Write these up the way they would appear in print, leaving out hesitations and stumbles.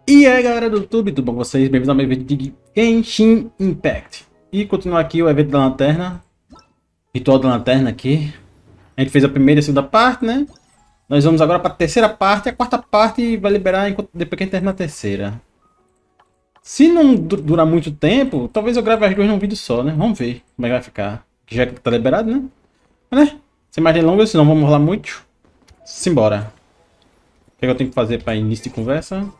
E aí galera do YouTube, tudo bom com vocês? Bem-vindos ao meu vídeo de Genshin Impact. E continuar aqui o evento da Lanterna. Ritual da Lanterna aqui. A gente fez a primeira e a segunda parte, né? Nós vamos agora para a terceira parte. E a quarta parte vai liberar depois que a gente terminar a terceira. Se não durar muito tempo, talvez eu grave as duas num vídeo só, né? Vamos ver como é que vai ficar. Já que tá liberado, né? Mas, né? Sem mais delongas, senão vamos rolar muito. Simbora. O que eu tenho que fazer para início de conversa?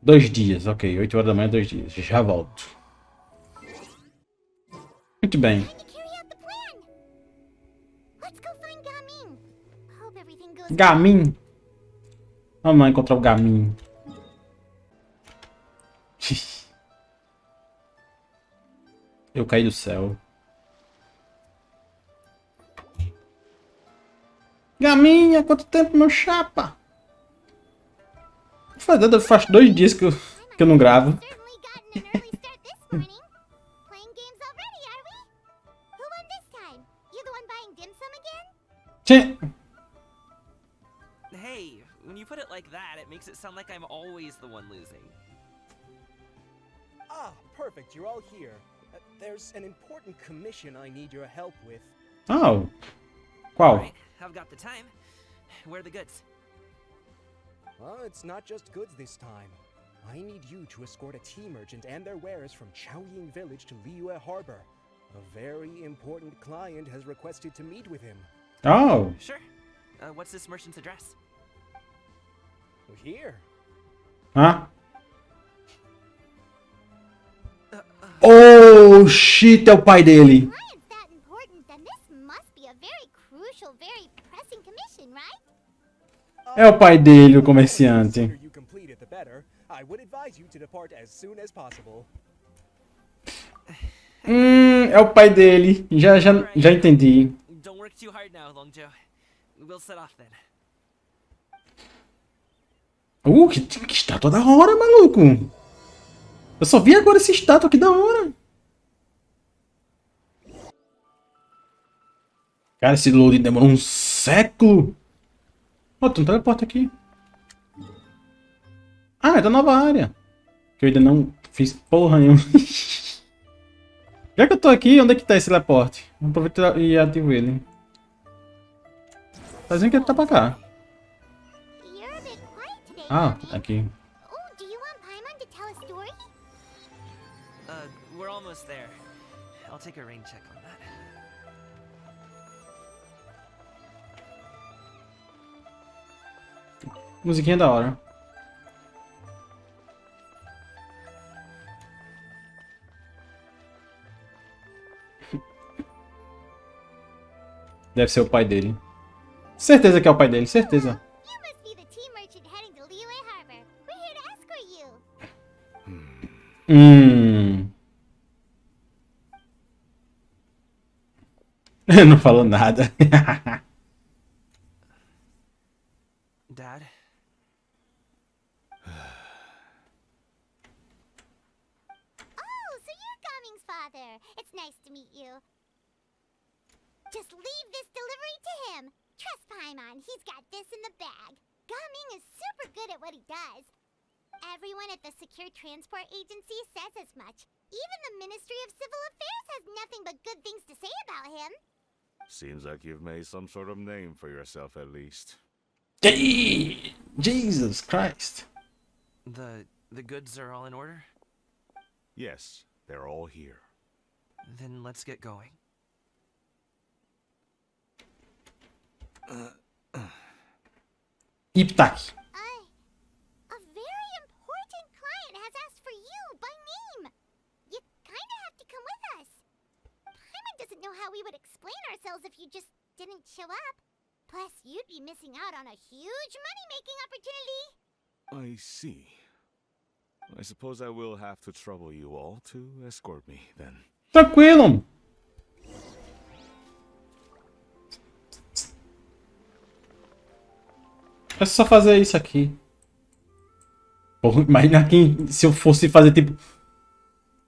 2 dias, ok. 8 horas da manhã, 2 dias. Já volto. Muito bem. Gamin. Vamos lá encontrar o Gamin. Eu caí do céu. Gamin, há quanto tempo, meu chapa? Faz 2 dias que eu não gravo. Hey, when you put it like that, it makes it sound like I'm always the one losing. Ah, perfect. You're all here. There's an important commission I need your help with. Oh. Qual? Right, I've got the time. Where are the goods? Well, it's not just goods this time. I need you to escort a tea merchant and their wares from Chaoying Village to Liyue Harbor. A very important client has requested to meet with him. Oh. Sure. What's this merchant's address? Here. Hã? Oh, shit, é o pai dele. É o pai dele, o comerciante. É o pai dele. Já entendi. Don't work too hard now, Longjo. We'll set off then. Que estátua da hora, maluco. Eu só vi agora essa estátua aqui da hora. Cara, esse loading demorou um século. Ó, tem um teleporte aqui. Ah, é da nova área. Que eu ainda não fiz porra nenhuma. Já que eu tô aqui, onde é que tá esse teleporte? Vou aproveitar e ativo ele. Tá dizendo que ele tá pra cá. Ah, aqui. We're almost there. I'll take a rain check on that. Musiquinha da hora. Deve ser o pai dele. Certeza que é o pai dele, certeza. Não falou nada. Dad? Oh, so you're Gaming's father. It's nice to meet you. Just leave this delivery to him. Trust Paimon, he's got this in the bag. Gaming is super good at what he does. Everyone at the Secure Transport Agency says as much. Even the Ministry of Civil Affairs has nothing but good things to say about him. Seems like you've made some sort of name for yourself at least. Jesus Christ. The goods are all in order? Yes, they're all here. Then let's get going. Iptak. A very important client has asked for you by name. You kinda have to come with us. Paimon doesn't know how we would explain ourselves if you just didn't show up. Plus, you'd be missing out on a huge money-making opportunity. I see. I suppose I will have to trouble you all to escort me, then. Tranquilo. É só fazer isso aqui. Porra, imagina se eu fosse fazer, tipo...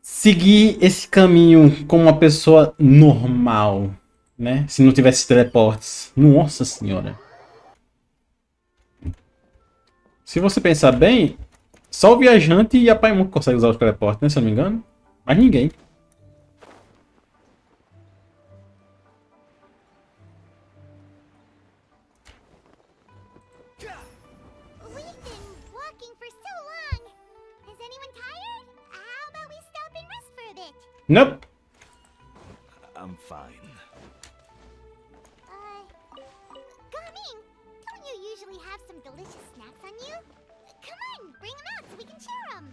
Seguir esse caminho como uma pessoa normal. né? Se não tivesse teleportes. Nossa senhora. Se você pensar bem, só o viajante e a Paimon que consegue usar os teleportes, né? Se eu não me engano. Mas ninguém. We've been walking for so long. Is anyone tired? How about we stop and rest for a bit? Nope. I'm fine. Gaming, don't you usually have some delicious snacks on you? Come on, bring them out so we can share them.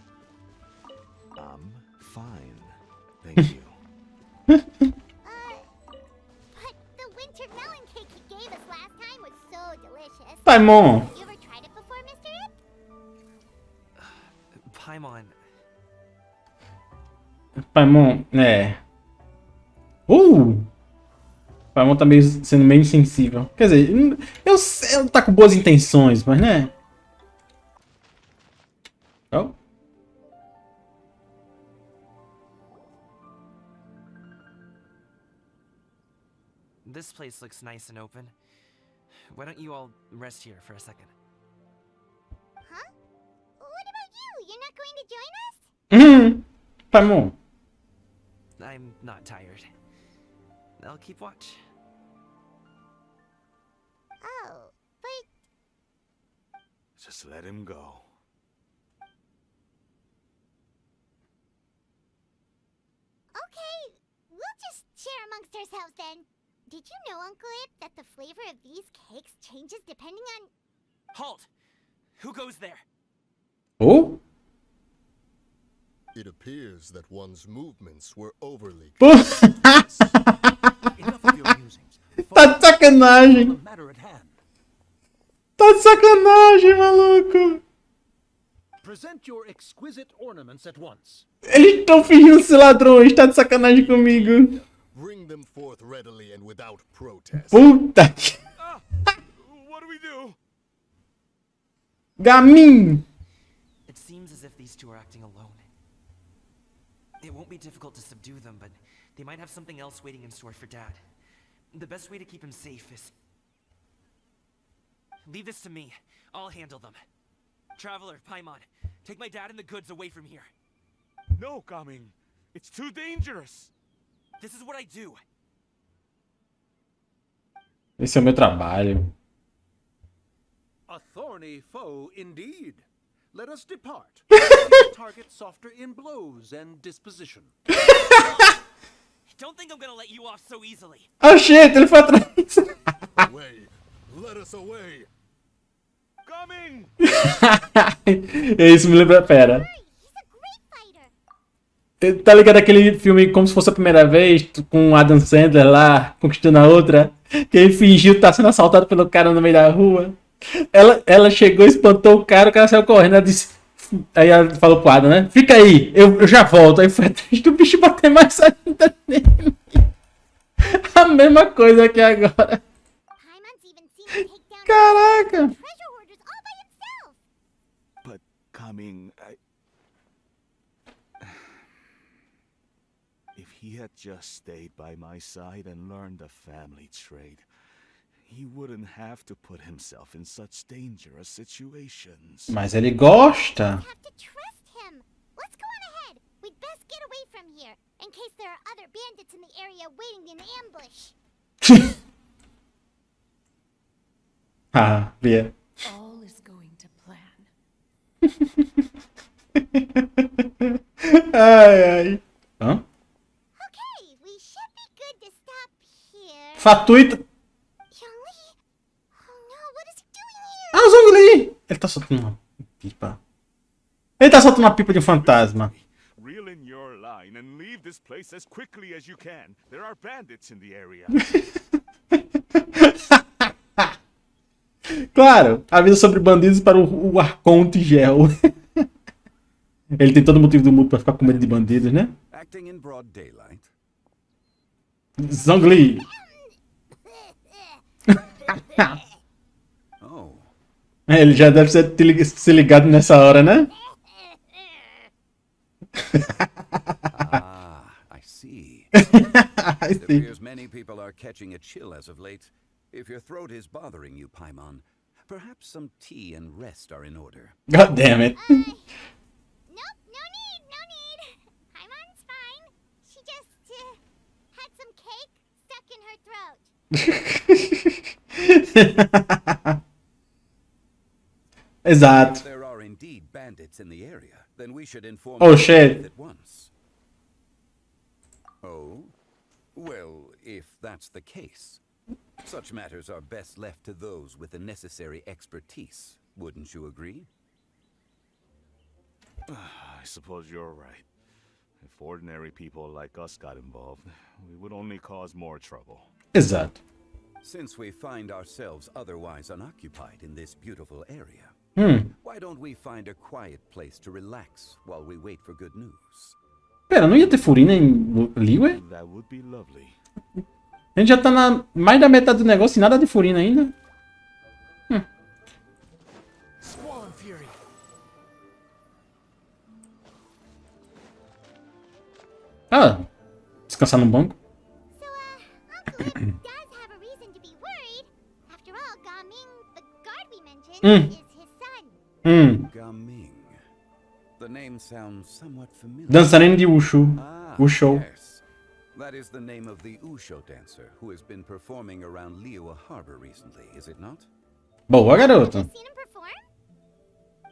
I'm fine. Thank you. But the winter melon cake you gave us last time was so delicious. Paimon. You ever tried it before, Mr. Ip? Paimon. Paimon, é. Paimon tá meio, sendo meio insensível. Quer dizer, eu tá com boas intenções, mas né? Oh. This place looks nice and open. Why don't you all rest here for a second? Huh? What about you? You're not going to join us? Paimon. I'm not tired. I'll keep watch. Oh, but Just let him go. okay, we'll just share amongst ourselves then. Did you know, Uncle Ip, that the flavor of these cakes changes depending on... Halt! Who goes there? Oh? It appears that one's movements were overly. Enough of your musings. Tá de sacanagem. The matter at hand. Tá de sacanagem, maluco. Present your exquisite ornaments at once. Eles estão fingindo ser ladrões. Tá de sacanagem comigo. Bring them forth readily and without protest. Puta que... What do we do? Gamin. It seems as if these two are acting alone. It won't be difficult to subdue them, but they might have something else waiting in store for Dad. The best way to keep him safe is... Leave this to me. I'll handle them. Traveler, Paimon, take my dad and the goods away from here. No, Gaming. It's too dangerous. This is what I do. Esse é o meu trabalho. A thorny foe indeed. Let us depart. This target softer in blows and disposition. Don't think I'm gonna let you off so easily. Ah, shit, ele foi atrás. Away. Let us away. Gaming! Isso me lembra... Pera. He's a great fighter. Tá ligado aquele filme Como Se Fosse a Primeira Vez? Com o Adam Sandler lá, conquistando a outra? Que ele fingiu estar sendo assaltado pelo cara no meio da rua. Ela chegou, espantou o cara saiu correndo. Ela disse... Aí ela falou pro Adam, né? Fica aí, eu já volto. Aí foi atrás do bicho bater mais ainda nele. A mesma coisa aqui agora. Paimon's even seen him take down Caraca. treasure hoarders all by himself. But, Gaming, if he had just stayed by my side and learned the family trade, he wouldn't have to put himself in such dangerous situations. Mas ele gosta. Have to trust him. Let's go on ahead. We'd best get away from here, in case there are other bandits in the area waiting in ambush. Ah, Bia. All is going to plan. Ai, ai. Hã? Okay, we should be good to stop here. Fatuito. Youngly? Oh no, what is he doing here? Ah, o Zongli. Ele tá soltando uma pipa. Ele tá soltando uma pipa de um fantasma. Reel in your line and leave this place as quickly as you can. There are bandits in the area. Claro, avisa sobre bandidos para o Arconte Gel. Ele tem todo o motivo do mundo pra ficar com medo de bandidos, né? Acting in broad daylight. Zongli. Oh, Ele já deve se ligado nessa hora, né? I see. I It see. appears many people are catching a chill as of late. If your throat is bothering you, Paimon, Perhaps some tea and rest are in order. God damn it. Nope, no need. Paimon's fine. She just had some cake stuck in her throat. Exato. If there are indeed bandits in the area, then we should inform Oh, the shit. sheriff at once. Oh? Well, if that's the case, such matters are best left to those with the necessary expertise. Wouldn't you agree? I suppose you're right. If ordinary people like us got involved, we would only cause more trouble. Exato. Since we find ourselves otherwise unoccupied in this beautiful area, why don't we find a quiet place to relax while we wait for good news? Pera, não ia ter Furina em Liyue? That would be lovely. A gente já tá na mais da metade do negócio e nada de Furina ainda. Squall Fury. Ah, descansar num banco. So, Uncle Ip does have a reason to be worried. After all, Gaming, the guard we mentioned, is his son. Gaming. The name sounds somewhat familiar. Dançarino de Wushu. Ah, Wushu. yes. That is the name of the Usho dancer who has been performing around Liyue Harbor recently, is it not? Boa, garota. Seen him perform?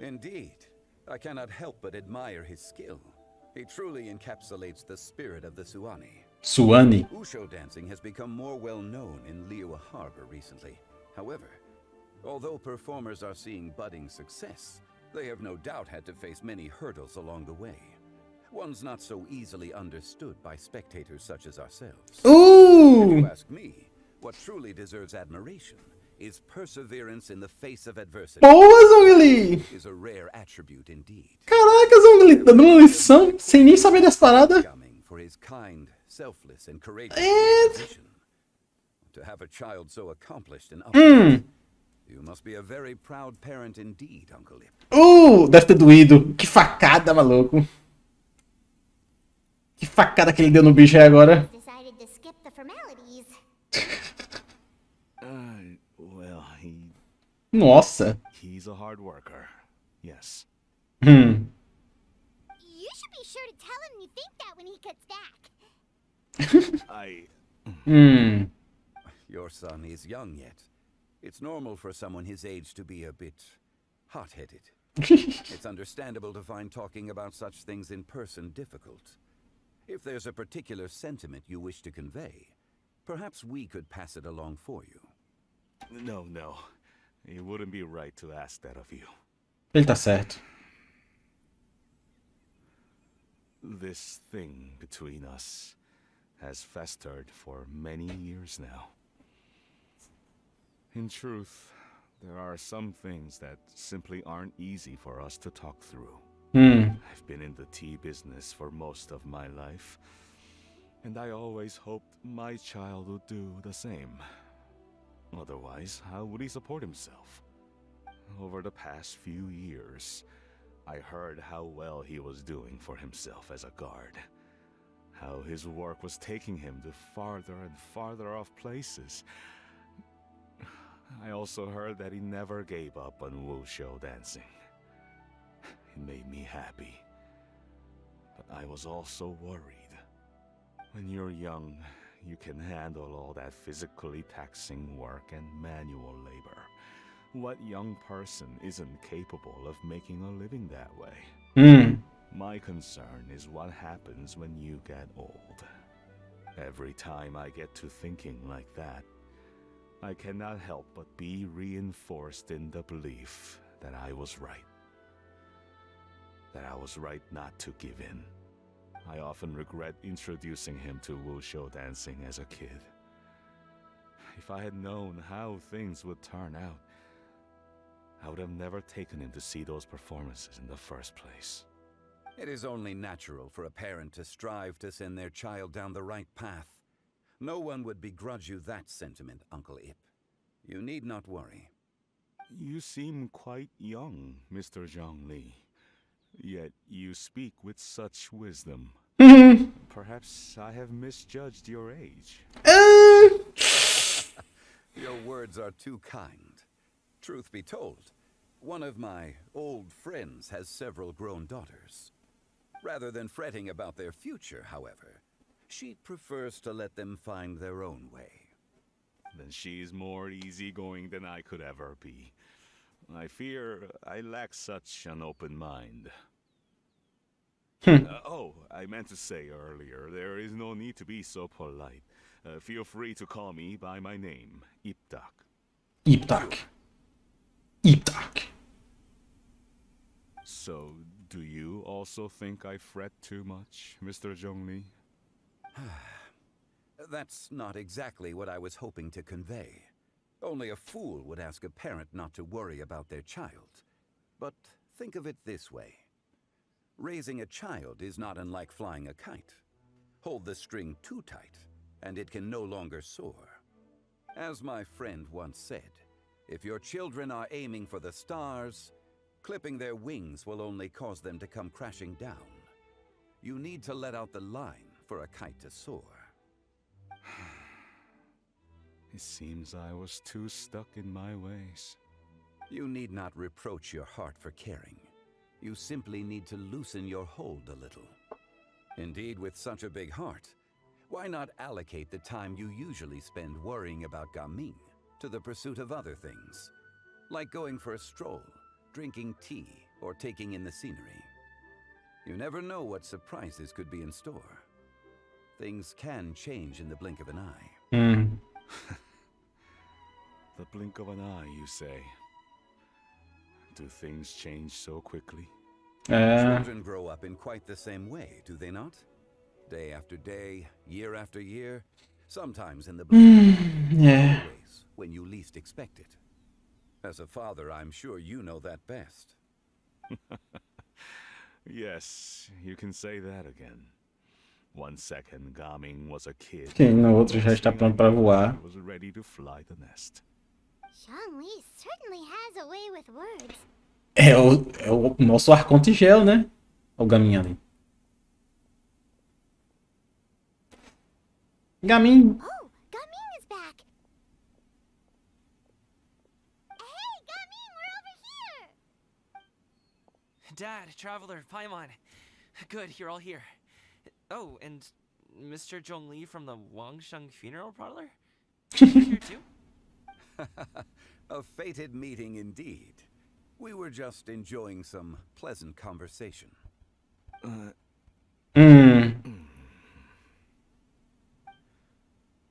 Indeed. I cannot help but admire his skill. He truly encapsulates the spirit of the Suani. Suani. Usho dancing has become more well known in Liyue Harbor recently. However, although performers are seeing budding success, they have no doubt had to face many hurdles along the way. One's not so easily understood by spectators such as ourselves. If Ooh! you ask me, what truly deserves admiration is perseverance in the face of adversity. Boa, Zhongli! Is a rare attribute indeed. Caraca, Zhongli, dando uma lição sem nem saber das paradas. Coming for his kind, selfless, and courageous É. disposition. To have a child so accomplished and upright, you must be a very proud parent indeed, Uncle Ip. Deve ter doído. Que facada, maluco. Que facada que ele deu no bicho aí agora. Decided to skip the formalities. Well, Nossa. he's a hard worker. Yes. You should be sure to tell him you think that when he gets back. Your son is young yet. It's normal for someone his age to be a bit hot-headed. It's understandable to find talking about such things in person difficult. If there's a particular sentiment you wish to convey, perhaps we could pass it along for you. No. It wouldn't be right to ask that of you. Ele tá certo. This thing between us has festered for many years now. In truth, there are some things that simply aren't easy for us to talk through. I've been in the tea business for most of my life, and I always hoped my child would do the same. Otherwise, how would he support himself? Over the past few years, I heard how well he was doing for himself as a guard. How his work was taking him to farther and farther off places. I also heard that he never gave up on wushu dancing. It made me happy. But I was also worried. When you're young, you can handle all that physically taxing work and manual labor. What young person isn't capable of making a living that way? My concern is what happens when you get old. Every time I get to thinking like that, I cannot help but be reinforced in the belief that I was right. That I was right not to give in. I often regret introducing him to wushu dancing as a kid. If I had known how things would turn out, I would have never taken him to see those performances in the first place. It is only natural for a parent to strive to send their child down the right path. No one would begrudge you that sentiment, Uncle Ip. You need not worry. You seem quite young, Mr. Zhongli. Yet you speak with such wisdom. Perhaps I have misjudged your age. Your words are too kind. Truth be told, one of my old friends has several grown daughters. Rather than fretting about their future, however, she prefers to let them find their own way. Then she's more easygoing than I could ever be. I fear I lack such an open mind. Oh, I meant to say earlier, there is no need to be so polite. Feel free to call me by my name, Iptak. Iptak. Iptak. So, do you also think I fret too much, Mr. Zhongli? That's not exactly what I was hoping to convey. Only a fool would ask a parent not to worry about their child. But think of it this way. Raising a child is not unlike flying a kite. Hold the string too tight, and it can no longer soar. As my friend once said, if your children are aiming for the stars, clipping their wings will only cause them to come crashing down. You need to let out the line for a kite to soar. It seems I was too stuck in my ways. You need not reproach your heart for caring. You simply need to loosen your hold a little. Indeed, with such a big heart, why not allocate the time you usually spend worrying about Gaming to the pursuit of other things, like going for a stroll, drinking tea, or taking in the scenery. You never know what surprises could be in store. Things can change in the blink of an eye. The blink of an eye, you say? Do things change so quickly? Children grow up in quite the same way, do they not? Day after day, year after year, sometimes in the blink of an eye, always when you least expect it. As a father, I'm sure you know that best. Yes, you can say that again. 1 second, Gaming was a kid. Sim, no outro já está pronto para voar. He was ready to fly the nest. Zhongli certainly has a way with words. É o nosso arconte gel, né? O Gamin ali. Gamin. Oh, Gaming is back. Hey, Gaming, we're over here. Dad, Traveler, Paimon. Good, you're all here. Oh, and Mr. Zhongli from the Wangsheng Funeral Parlor? You're here too? A fated meeting indeed. We were just enjoying some pleasant conversation.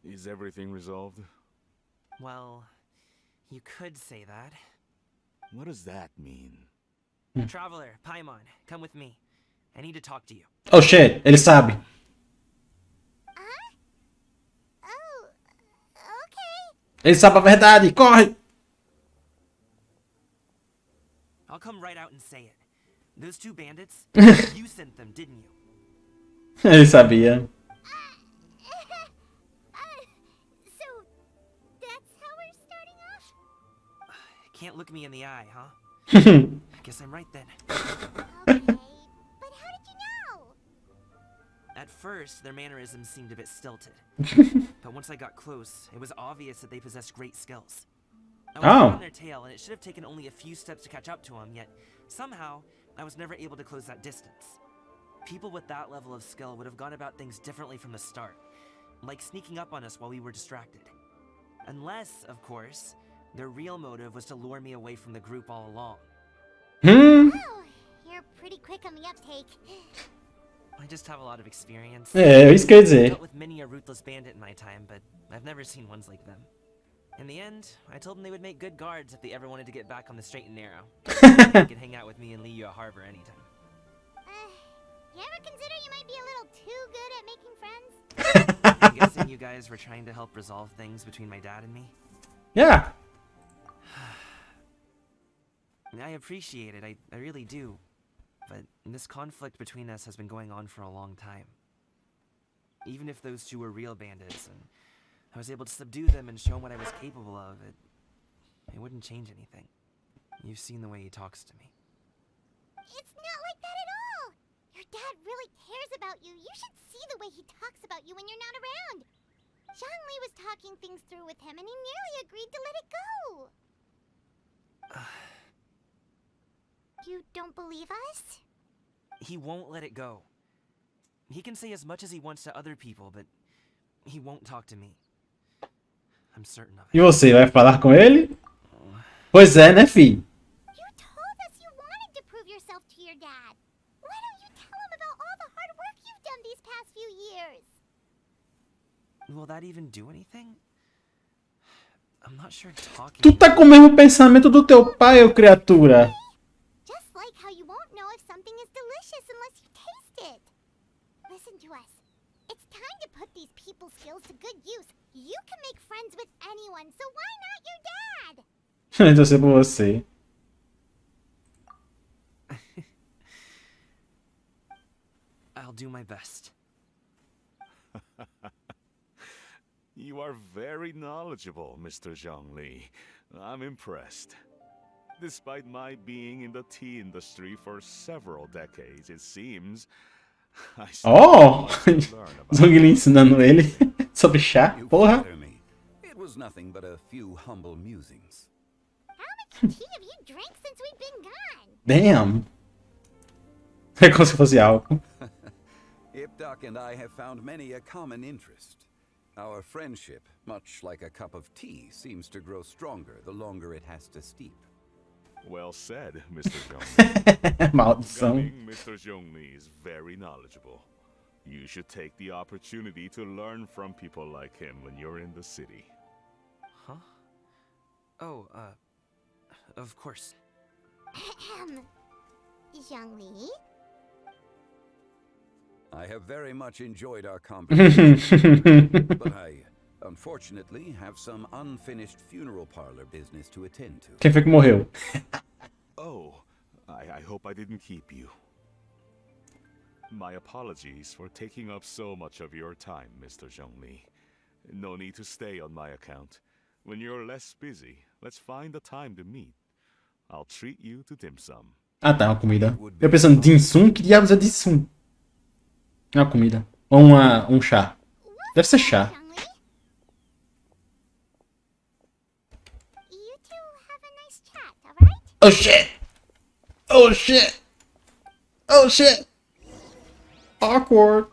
Is everything resolved? Well, you could say that. What does that mean? Traveler, Paimon, come with me. I need to talk to you. Oh shit, ele sabe. Oh, okay. Ele sabe a verdade, corre! I'll come right out and say it. Those two bandits, you sent them, didn't you? Ele sabia. So, that's how we're starting off? Can't look me in the eye, huh? Guess I'm right then. Okay, but how did you know? At first, their mannerisms seemed a bit stilted. But once I got close, it was obvious that they possessed great skills. I was on their tail, and it should have taken only a few steps to catch up to them, yet somehow, I was never able to close that distance. People with that level of skill would have gone about things differently from the start, like sneaking up on us while we were distracted. Unless, of course, their real motive was to lure me away from the group all along. Oh, you're pretty quick on the uptake. I just have a lot of experience. É, isso quer I've dizer. dealt with many a ruthless bandit in my time, but I've never seen ones like them. In the end, I told them they would make good guards if they ever wanted to get back on the straight and narrow. They could hang out with me in Liyue Harbor anytime. You ever consider you might be a little too good at making friends? I'm guessing you guys were trying to help resolve things between my dad and me? Yeah. I appreciate it, I really do. But this conflict between us has been going on for a long time. Even if those two were real bandits, and I was able to subdue them and show him what I was capable of, it wouldn't change anything. You've seen the way he talks to me. It's not like that at all. Your dad really cares about you. You should see the way he talks about you when you're not around. Zhongli was talking things through with him, and he nearly agreed to let it go. You don't believe us? He won't let it go. He can say as much as he wants to other people, but he won't talk to me. I'm certain of E it. você, vai falar com ele? Pois é, né, fi? You told us you wanted to prove yourself to your dad. Why don't you tell him about all the hard work you've done these past few years? Will that even do anything? I'm not sure talking. Tu tá com o mesmo pensamento do teu pai, ô criatura. Just like how you won't know if something is delicious unless you taste it. Listen to us. It's time to put these people skills to good use. You can make friends with anyone, so why not your dad? Eu torcer por você. I'll do my best. You are very knowledgeable, Mr. Zhongli. I'm impressed. Despite my being in the tea industry for several decades, it seems I still Oh! have much to learn about Zhongli ensinando ele sobre chá, You porra. flatter me. It was nothing but a few humble musings. How much tea have you drank since we've been gone? Damn. É como se fosse álcool. Ipdak and I have found many a common interest. Our friendship, much like a cup of tea, seems to grow stronger the longer it has to steep. Well said, Mr. Zhongli. Maldição. Coming, Mr. Zhongli is very knowledgeable. You should take the opportunity to learn from people like him when you're in the city. Huh? Oh, of course. Zhongli? I have very much enjoyed our conversation, but I, unfortunately, have some unfinished funeral parlor business to attend to. Quem foi que morreu? Oh, I hope I didn't keep you. My apologies for taking up so much of your time, Mr. Zhongli. No need to stay on my account. When you're less busy, let's find a time to meet. I'll treat you to dim sum. Ah, tá, uma comida. Eu pensando, dim sum? Que diabos é dim sum? É uma comida. Ou um chá. Deve ser chá. Zhongli? You two have a nice chat, alright? Oh shit! Oh shit! Oh shit! Awkward.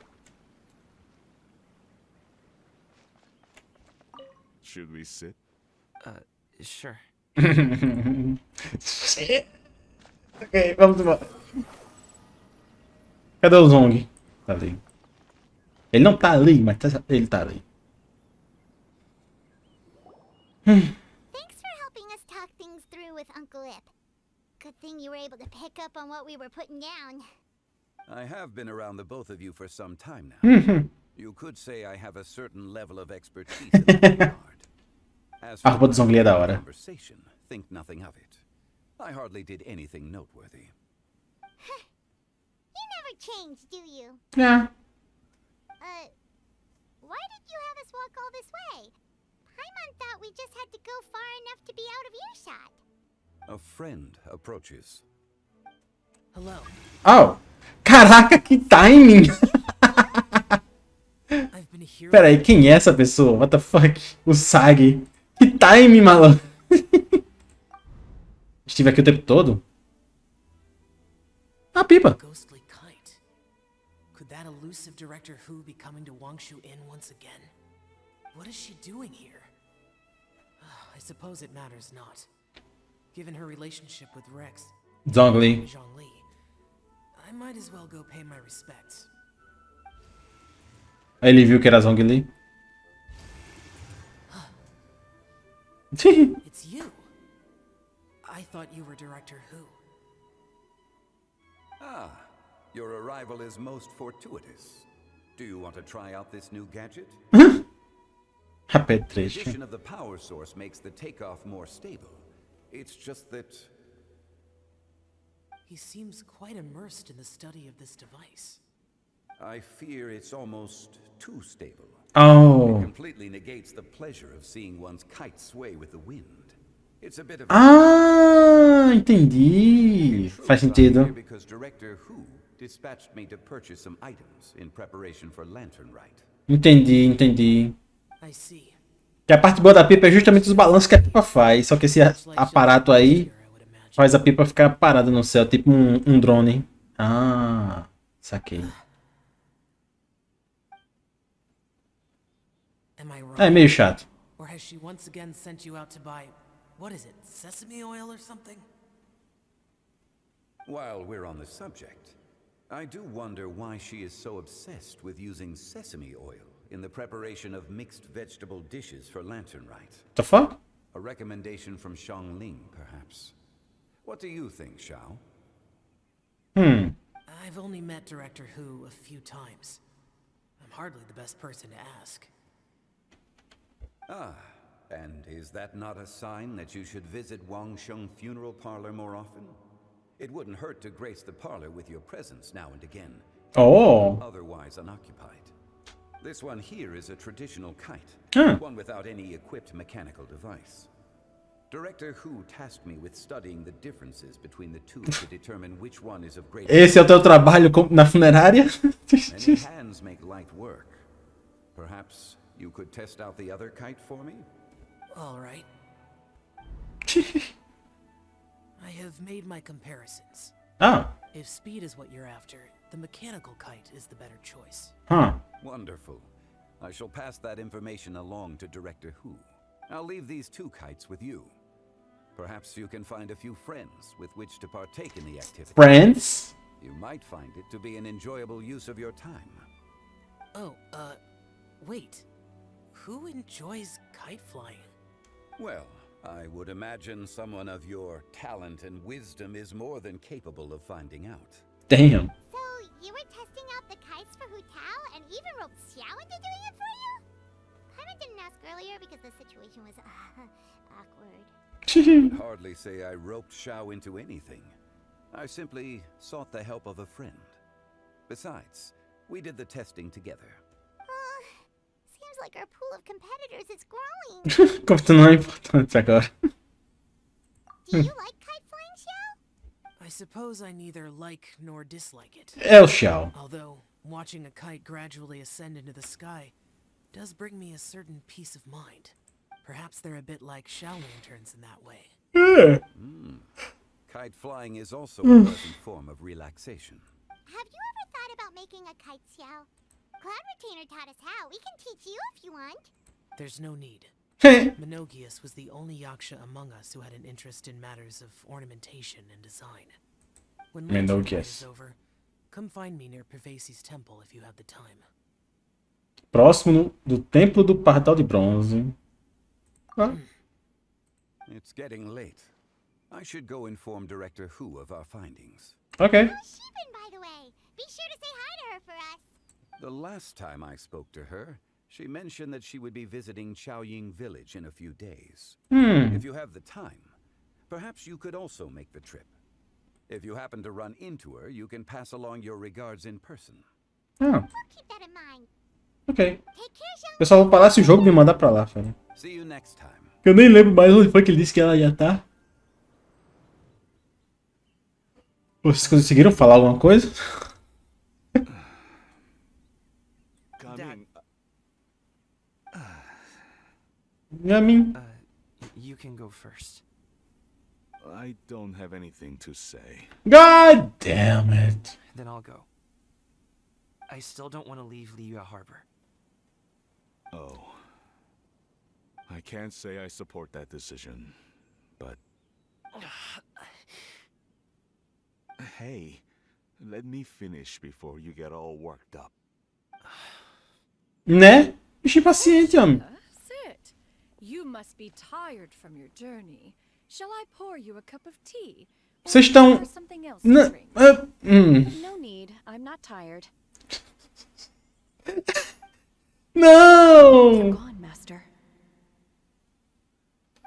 Should we sit? Sure. Shit. Ok, vamos embora. Cadê o Zong? Tá ali. Ele não tá ali, mas ele tá ali. Thanks for helping us talk things through with Uncle Ip. Good thing you were able to pick up on what we were putting down. I have been around the both of you for some time now. You could say I have a certain level of expertise in that regard. As A roupa do Zongli é da hora. conversation, think nothing of it. I hardly did anything noteworthy. You never change, do you? Yeah. Why did you have us walk all this way? Paimon thought we just had to go far enough to be out of earshot. A friend approaches. Hello. Oh! Caraca, que timing! I've been here. Pera aí, quem é essa pessoa? What the fuck? O Sag. Que timing, maluco! Estive aqui o tempo todo? Ah, pipa! Ghostly kite. Could that elusive Director Who be coming to Wangshu Inn once again? What is she doing here? I suppose it matters not. Given her relationship with Rex, Zongli. Zhongli, I might as well go pay my respects. Aí ele viu que era Zongli. It's you. I thought you were Director Who. Ah, your arrival is most fortuitous. Do you want to try out this new gadget? The Repetration. addition of the power source makes the takeoff more stable. It's just that He seems quite immersed in the study of this device. I fear it's almost too stable. Oh. Completely negates the pleasure of seeing one's kite sway with the wind. It's a bit of Ah, entendi. Faz sentido. because Director Who dispatched me to purchase some items in preparation for Lantern Rite. Entendi. I see. Que a parte boa da pipa é justamente os balanços que a pipa faz. Só que esse aparato aí Faz a pipa ficar parada no céu, tipo um drone. Ah, saquei. Am I wrong? É meio chato. Or has she once again sent you out to buy, what is it, sesame oil or something? While we're on the subject, I do wonder why she is so obsessed with using sesame oil in the preparation of mixed vegetable dishes for Lantern Rite. The fuck? A recommendation from Xiangling, perhaps. What do you think, Xiao? I've only met Director Hu a few times. I'm hardly the best person to ask. Ah, and is that not a sign that you should visit Wangsheng Funeral Parlor more often? It wouldn't hurt to grace the parlor with your presence now and again. Oh. Otherwise unoccupied. This one here is a traditional kite. Huh. One without any equipped mechanical device. Director Hu tasked me with studying the differences between the two to determine which one is of great. Esse é o teu trabalho na funerária? Many hands make light work. Perhaps you could test out the other kite for me? All right. I have made my comparisons. Ah. If speed is what you're after, the mechanical kite is the better choice. Huh. Wonderful. I shall pass that information along to Director Hu. I'll leave these two kites with you. Perhaps you can find a few friends with which to partake in the activity. Friends? You might find it to be an enjoyable use of your time. Oh, wait. Who enjoys kite flying? Well, I would imagine someone of your talent and wisdom is more than capable of finding out. Damn. So, you were testing out the kites for Hu Tao and even roped Xiao into doing it for you? Paimon didn't ask earlier because the situation was awkward. I'd hardly say I roped Xiao into anything. I simply sought the help of a friend. Besides, we did the testing together. Seems like our pool of competitors is growing. Continua importante agora. Do you like kite flying, Xiao? I suppose I neither like nor dislike it. É o Xiao. Although, watching a kite gradually ascend into the sky does bring me a certain peace of mind. Perhaps they're a bit like Xiao lanterns in that way. É. Kite flying is also a pleasant form of relaxation. Have you ever thought about making a kite, Xiao? Cloud Retainer taught us how. We can teach you if you want. There's no need. Menogius was the only Yaksha among us who had an interest in matters of ornamentation and design. When Lantern Rite is over, come find me near Pervasi's temple if you have the time. Próximo do Templo do Pardal de Bronze. Ah. It's getting late. I should go inform Director Hu of our findings. Okay. How's she been, by the way? Be sure to say hi to her for us. The last time I spoke to her, she mentioned that she would be visiting Chaoying Village in a few days. If you have the time, perhaps you could also make the trip. If you happen to run into her, you can pass along your regards in person. Ah. We'll keep that in mind. Ok. Take care, Xiao. Eu só vou parar se o jogo me mandar pra lá, velho. See you next time. Eu nem lembro mais onde foi que ele disse que ela ia estar. Vocês conseguiram falar alguma coisa? Coming. Gamin. You can go first. I don't have anything to say. God damn it. Then I'll go. I still don't want to leave Liyue Harbor. Oh. I can't say I support that decision, but... Hey, let me finish before you get all worked up. Né? Bicho impaciente, homem. Sit. You must be tired from your journey. Shall I pour you a cup of tea? Or Vocês estão... or something else to drink? No need. I'm not tired. They're Não! gone, Master.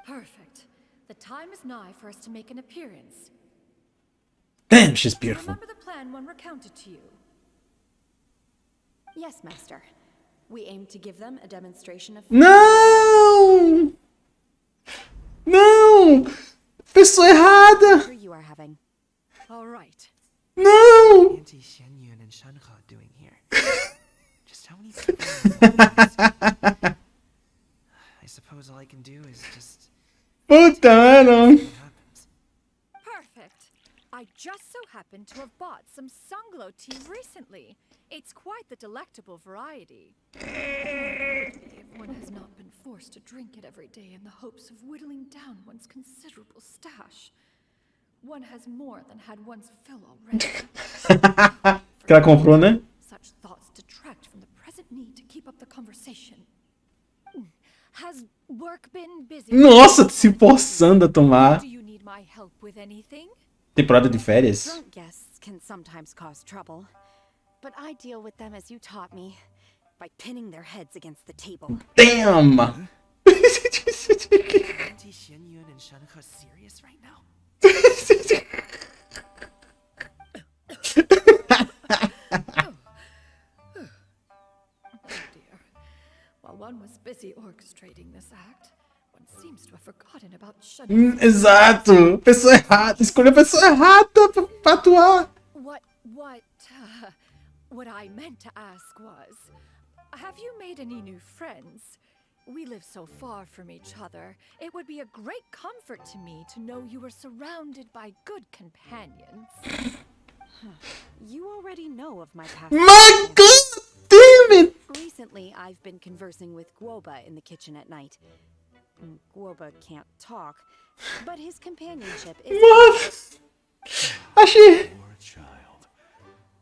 Perfect. The time is nigh for us to make an appearance. Damn, she's beautiful. Remember the plan when recounted to you? Yes, Master. We aim to give them a demonstration of... Não! Não! Pessoa errada! you are having. All right. Não! Auntie Xianyun and Shanhe doing here? Just how many people? I suppose all I can do is just Puta merda! see what happens. I just so happen to have bought some Sunglow tea recently. It's quite the delectable variety. If one has not been forced to drink it every day in the hopes of whittling down one's considerable stash. One has more than had one's fill already. Que ela comprou, né? Such thoughts detract from the present need to keep up the conversation. Has work been busy? Nossa, se forçando a tomar. Do you need my help with anything? Temporada de férias. Drunk guests can sometimes cause trouble, but I deal with them as you taught me, by pinning their heads against the table. Damn! Auntie Xianyun and Shanhe serious right now? Dear. While one was busy orchestrating this act, one seems to have forgotten about Shanhe's... Exato! Pessoa errada. Escolheu a pessoa errada pra atuar. What I meant to ask was, have you made any new friends? We live so far from each other. It would be a great comfort to me to know you were surrounded by good companions. You already know of my past. My God! Damn it! Recently, I've been conversing with Guoba in the kitchen at night. Guoba can't talk, but his companionship is... What? Achei. Poor child.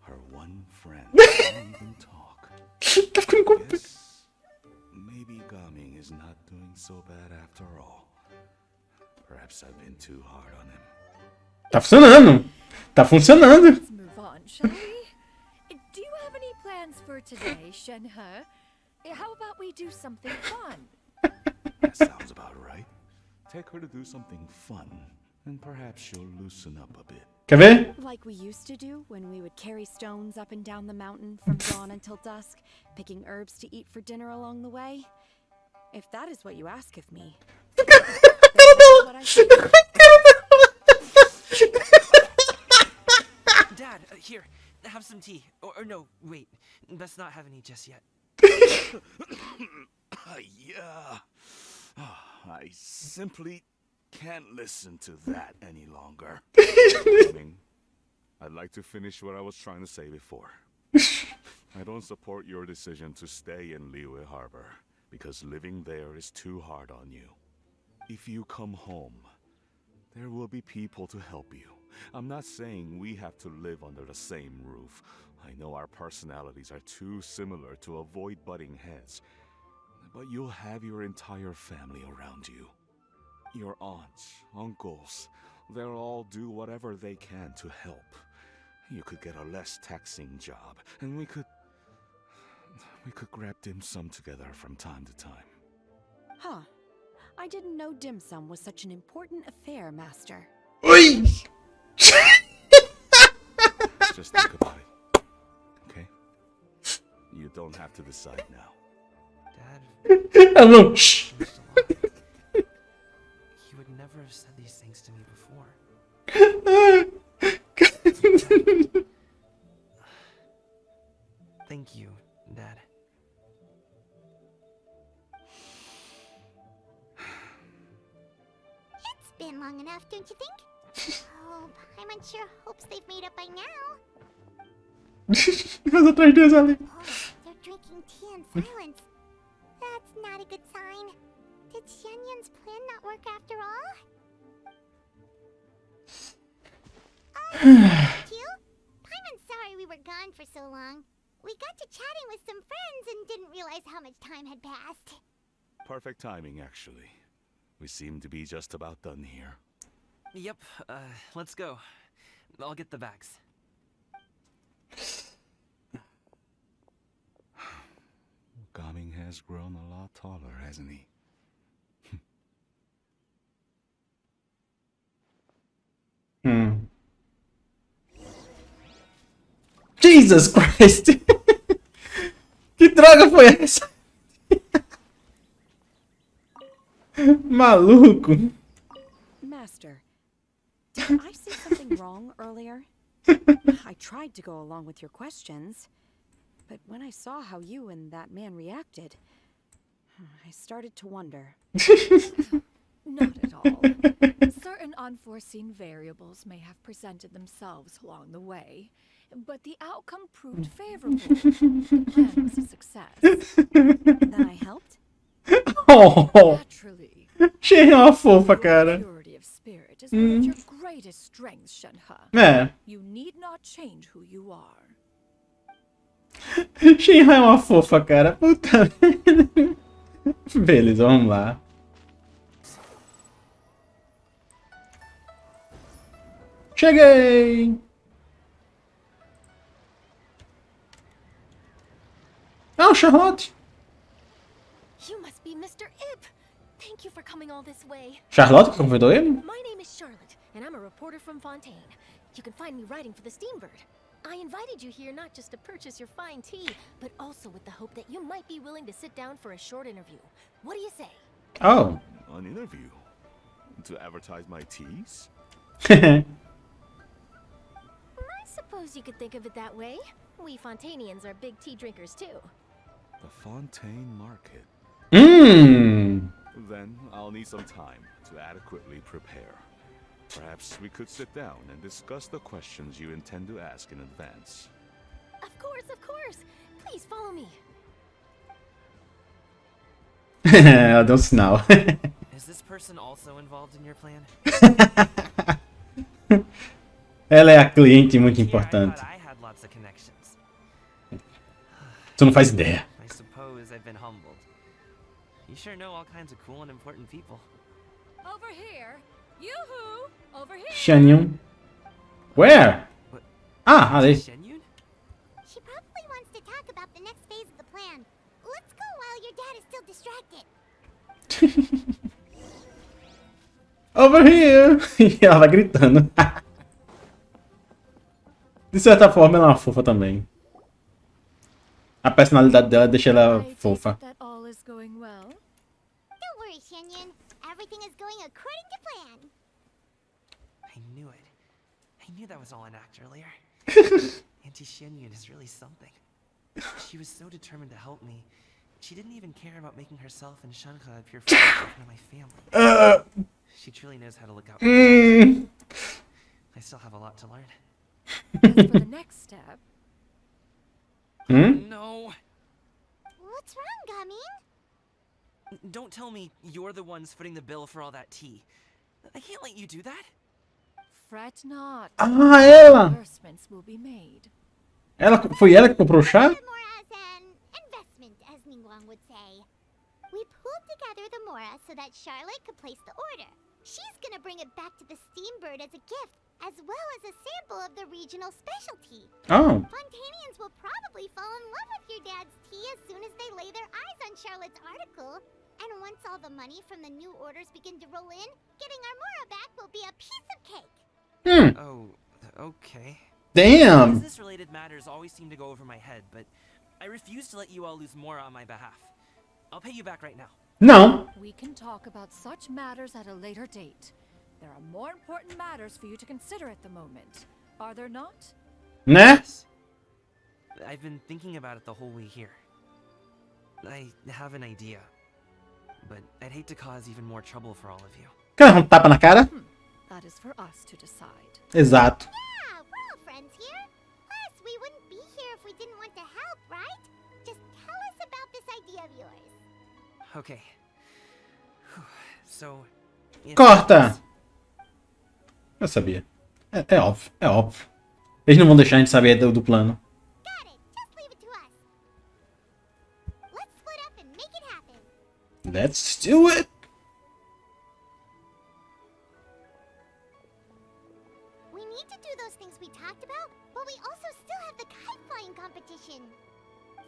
Her one friend can't even talk. Tá ficando com... Yes, maybe Gaming is not doing so bad after all. Perhaps I've been too hard on him. Tá funcionando. Tá funcionando. Let's move on, shall we? Do you have any plans for today, Shanhe? How about we do something fun? That sounds about right. Take her to do something fun, and perhaps she'll loosen up a bit. Quer ver? Like we used to do when we would carry stones up and down the mountain from dawn until dusk, picking herbs to eat for dinner along the way. If that is what you ask of me. then that's what I think. Dad, here, have some tea. Or no, wait, let's not have any just yet. Yeah. I simply can't listen to that any longer. I'd like to finish what I was trying to say before. I don't support your decision to stay in Liyue Harbor, because living there is too hard on you. If you come home, there will be people to help you. I'm not saying we have to live under the same roof. I know our personalities are too similar to avoid butting heads. But you'll have your entire family around you. Your aunts, uncles, they'll all do whatever they can to help. You could get a less taxing job, and we could grab dim sum together from time to time. Huh. I didn't know dim sum was such an important affair, Master. Oi! Just think about it, okay? You don't have to decide now. Dad, Hello. Shh. changed a lot. He would never have said these things to me before. Thank you, Dad. It's been long enough, don't you think? Oh, Paimon sure hopes they've made up by now. As atrás deles ali. Oh, they're drinking tea in silence. That's not a good sign. Did Xianyun's plan not work after all? You? Paimon's sorry we were gone for so long. We got to chatting with some friends and didn't realize how much time had passed. Perfect timing, actually. We seem to be just about done here. Yep, let's go. I'll get the bags. Gaming has grown a lot taller, hasn't he? Jesus Christ! Que droga foi essa? Maluco! Master, did I say something wrong earlier? I tried to go along with your questions, but when I saw how you and that man reacted, I started to wonder. Not at all. Certain unforeseen variables may have presented themselves along the way, but the outcome proved favorable. The plan was a success. That I helped? Oh, Naturally, Shen é uma fofa, cara. purity of spirit is one of your greatest strengths, Shenhe. É, You need not change who you are. Shen é uma fofa, cara. Puta. Beleza, vamos lá. Cheguei! Ah, Charlotte! You must be Mr. Ip. Thank you for coming all this way. Charlotte que convidou ele? My name is Charlotte, and I'm a reporter from Fontaine. You can find me writing for the Steambird. I invited you here not just to purchase your fine tea, but also with the hope that you might be willing to sit down for a short interview. What do you say? Oh. An interview? To advertise my teas? I suppose you could think of it that way. We Fontainians are big tea drinkers too. The Fontaine Market. Mmm. Then I'll need some time to adequately prepare. Perhaps we could sit down and discuss the questions you intend to ask in advance. Of course, of course. Please follow me. Ela deu um sinal. Is this person also involved in your plan? Ela é a cliente muito Here, I importante. thought I had lots of connections. Tu não faz ideia. I suppose I've been humbled. You sure know all kinds of cool and important people. Over here. Yoo-hoo! Over here! Xianyun. Where? What? Ah, ali. Shenyun? She probably wants to talk about the next phase of the plan. Let's go while your dad is still distracted. Over here! E ela vai gritando. De certa forma, ela é uma fofa também. A personalidade dela deixa ela I take fofa. it that all is going well. Don't worry, Shenyun. Everything is going according to plan. I knew it. I knew that was all an act earlier. Auntie Shenyun is really something. She was so determined to help me. She didn't even care about making herself and Shenhe appear in front of my family. She truly knows how to look out for me. I still have a lot to learn. As for the next step, No! What's wrong, Gamin? Don't tell me you're the ones footing the bill for all that tea. I can't let you do that. fret not. Ah, ela! Reimbursements will be made. Foi ela que comprou o chá? The Mora as an investment, as Ningguang would say. We pooled together the Mora so that Charlotte could place the order. She's gonna bring it back to the Steambird as a gift, as well as a sample of the regional specialty. Oh. Fontainians will probably fall in love with your dad's tea as soon as they lay their eyes on Charlotte's article. And once all the money from the new orders begin to roll in, getting our Mora back will be a piece of cake. Oh, okay. Damn! Business-related matters always seem to go over my head, but I refuse to let you all lose more on my behalf. I'll pay you back right now. Não. We can talk about such matters at a later date. There are more important matters for you to consider at the moment. Are there not? Né? Yes. I've been thinking about it the whole way here. I have an idea, but I'd hate to cause even more trouble for all of you. Quer dar um tapa na cara? That is for us to decide. Exato. Yeah, we're all friends here. Plus, we wouldn't be here if we didn't want to help, right? Just tell us about this idea of yours. Okay. So... it's Corta! this. Eu sabia. É óbvio, é óbvio. Eles não vão deixar a gente saber do plano. Got it. Just leave it to us. Let's split up and make it happen. Let's do it! We need to do those things we talked about, but we also still have the kite flying competition.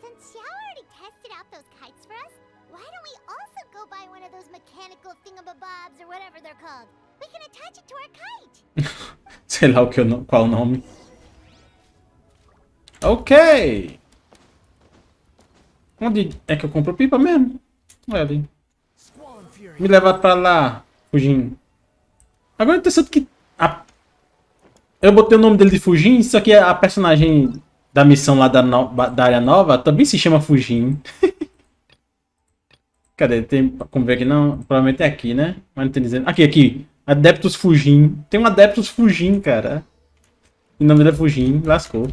Since Xiao already tested out those kites for us, why don't we also go buy one of those mechanical thingamabobs or whatever they're called? We can attach it to our kite. Sei lá qual o nome. Ok! Onde é que eu compro pipa mesmo? Olha ali. Me levar pra lá, Fujin. Agora é interessante que... Eu botei o nome dele de Fujin, só que a personagem da missão lá da área nova também se chama Fujin. Cadê? Tem como ver aqui? Não, provavelmente é aqui, né? Mas não tem dizendo. Aqui, aqui. Adeptus Fujin. Tem um Adeptus Fujin, cara. O nome dele é Fujin. Lascou.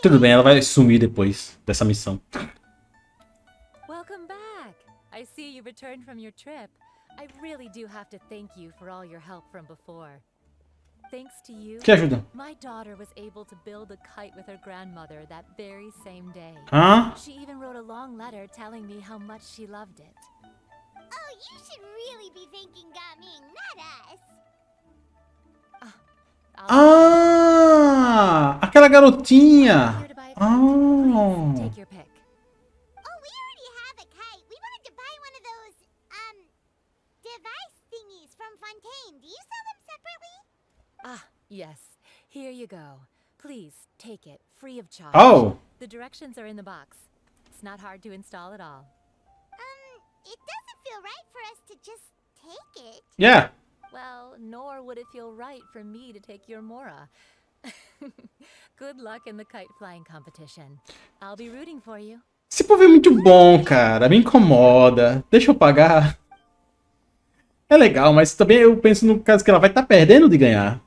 Tudo bem, ela vai sumir depois dessa missão. Welcome back. I see you returned from your trip. I really do have to thank you for all your help from before. Thanks to you, Que ajuda? my daughter was able to build a kite with her grandmother that very same day. Hã? She even wrote a long letter telling me how much she loved it. Oh, you should really be thanking Gaming, not us. Ah! Aquela garotinha! Oh! Take your pick. Oh, we already have a kite. We wanted to buy one of those, device thingies from Fontaine. Do you sell them separately? Ah, yes. Here you go. Please take it, free of charge. Oh! The directions are in the box. It's not hard to install at all. It doesn't feel right for us to just take it. Yeah! Well, nor would it feel right for me to take your Mora. Good luck in the kite flying competition. I'll be rooting for you. Esse povo é muito bom, cara. Me incomoda. Deixa eu pagar. É legal, mas também eu penso no caso que ela vai estar perdendo de ganhar.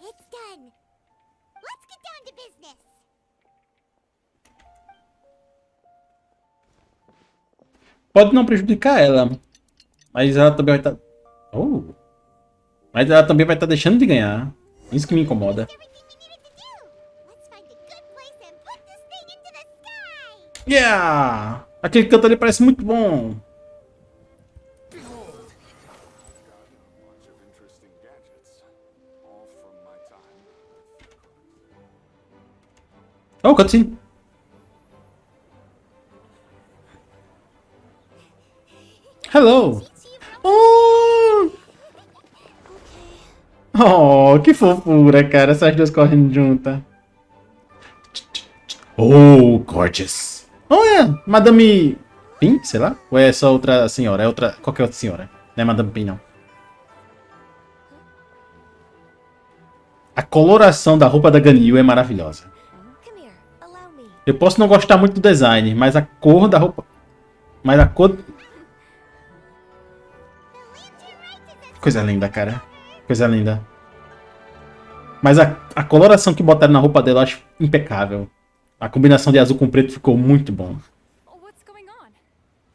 It's done. Let's get down to business. Pode não prejudicar ela. Mas ela também vai estar... Oh! Mas ela também vai estar deixando de ganhar. Isso que me incomoda. Yeah! Aquele canto ali parece muito bom. Oh, cutscene. Hello. Oh! Oh, que fofura, cara. Essas duas correndo juntas. Oh, gorgeous. Oh, é. Madame Pin, sei lá. Ou é só outra senhora? É outra... Qualquer outra senhora. Não é Madame Pin, não. A coloração da roupa da Ganyu é maravilhosa. Eu posso não gostar muito do design, mas a cor da roupa... Mas a cor... Coisa linda, cara. Coisa linda. Mas a coloração que botaram na roupa dela eu acho impecável. A combinação de azul com preto ficou muito bom.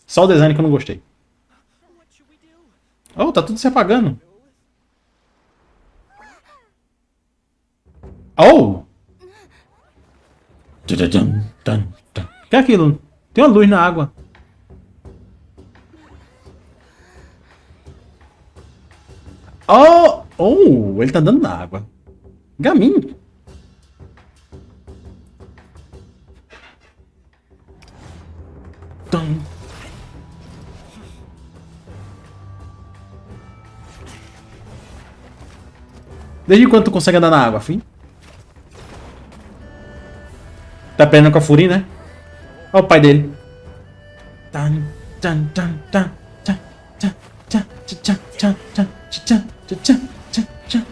Só o design que eu não gostei. Oh, tá tudo se apagando. Oh! O que é aquilo? Tem uma luz na água. Oh! Oh! Ele tá andando na água. Gaminho. Tum. Desde quando tu consegue andar na água, fim? Tá perdendo com a Furi, né? Olha o pai dele. Tan, tan, tan, tan, tan, tan, tan, tan, tan, tan, tan, tan, tan, tan.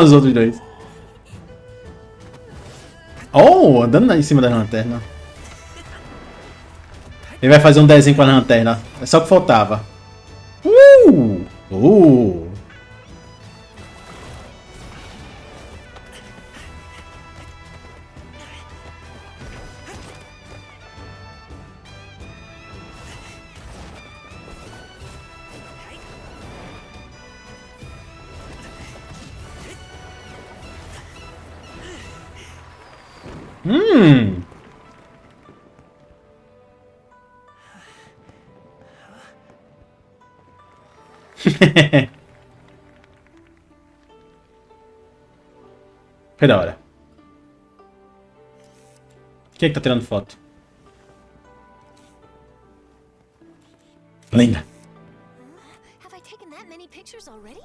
Os outros dois. Oh, andando em cima da lanterna. Ele vai fazer um desenho com a lanterna. É só o que faltava. Foi da hora. Quem é que tá tirando foto? Linda. Have I taken that many pictures already?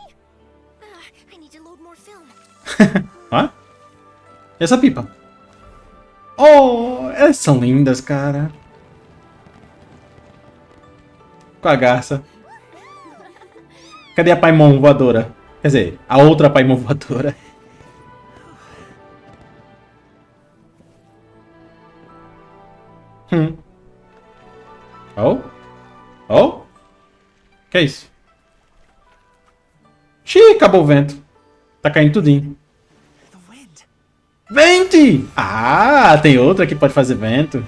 I need to load more film. Ó. E essa pipa? Oh, elas são lindas, cara. Com a garça. Cadê a Paimon voadora? Quer dizer, a outra Paimon voadora. Oh? Oh? Que é isso? Xiii, acabou o vento. Tá caindo tudinho. Vente! Ah, tem outra que pode fazer vento.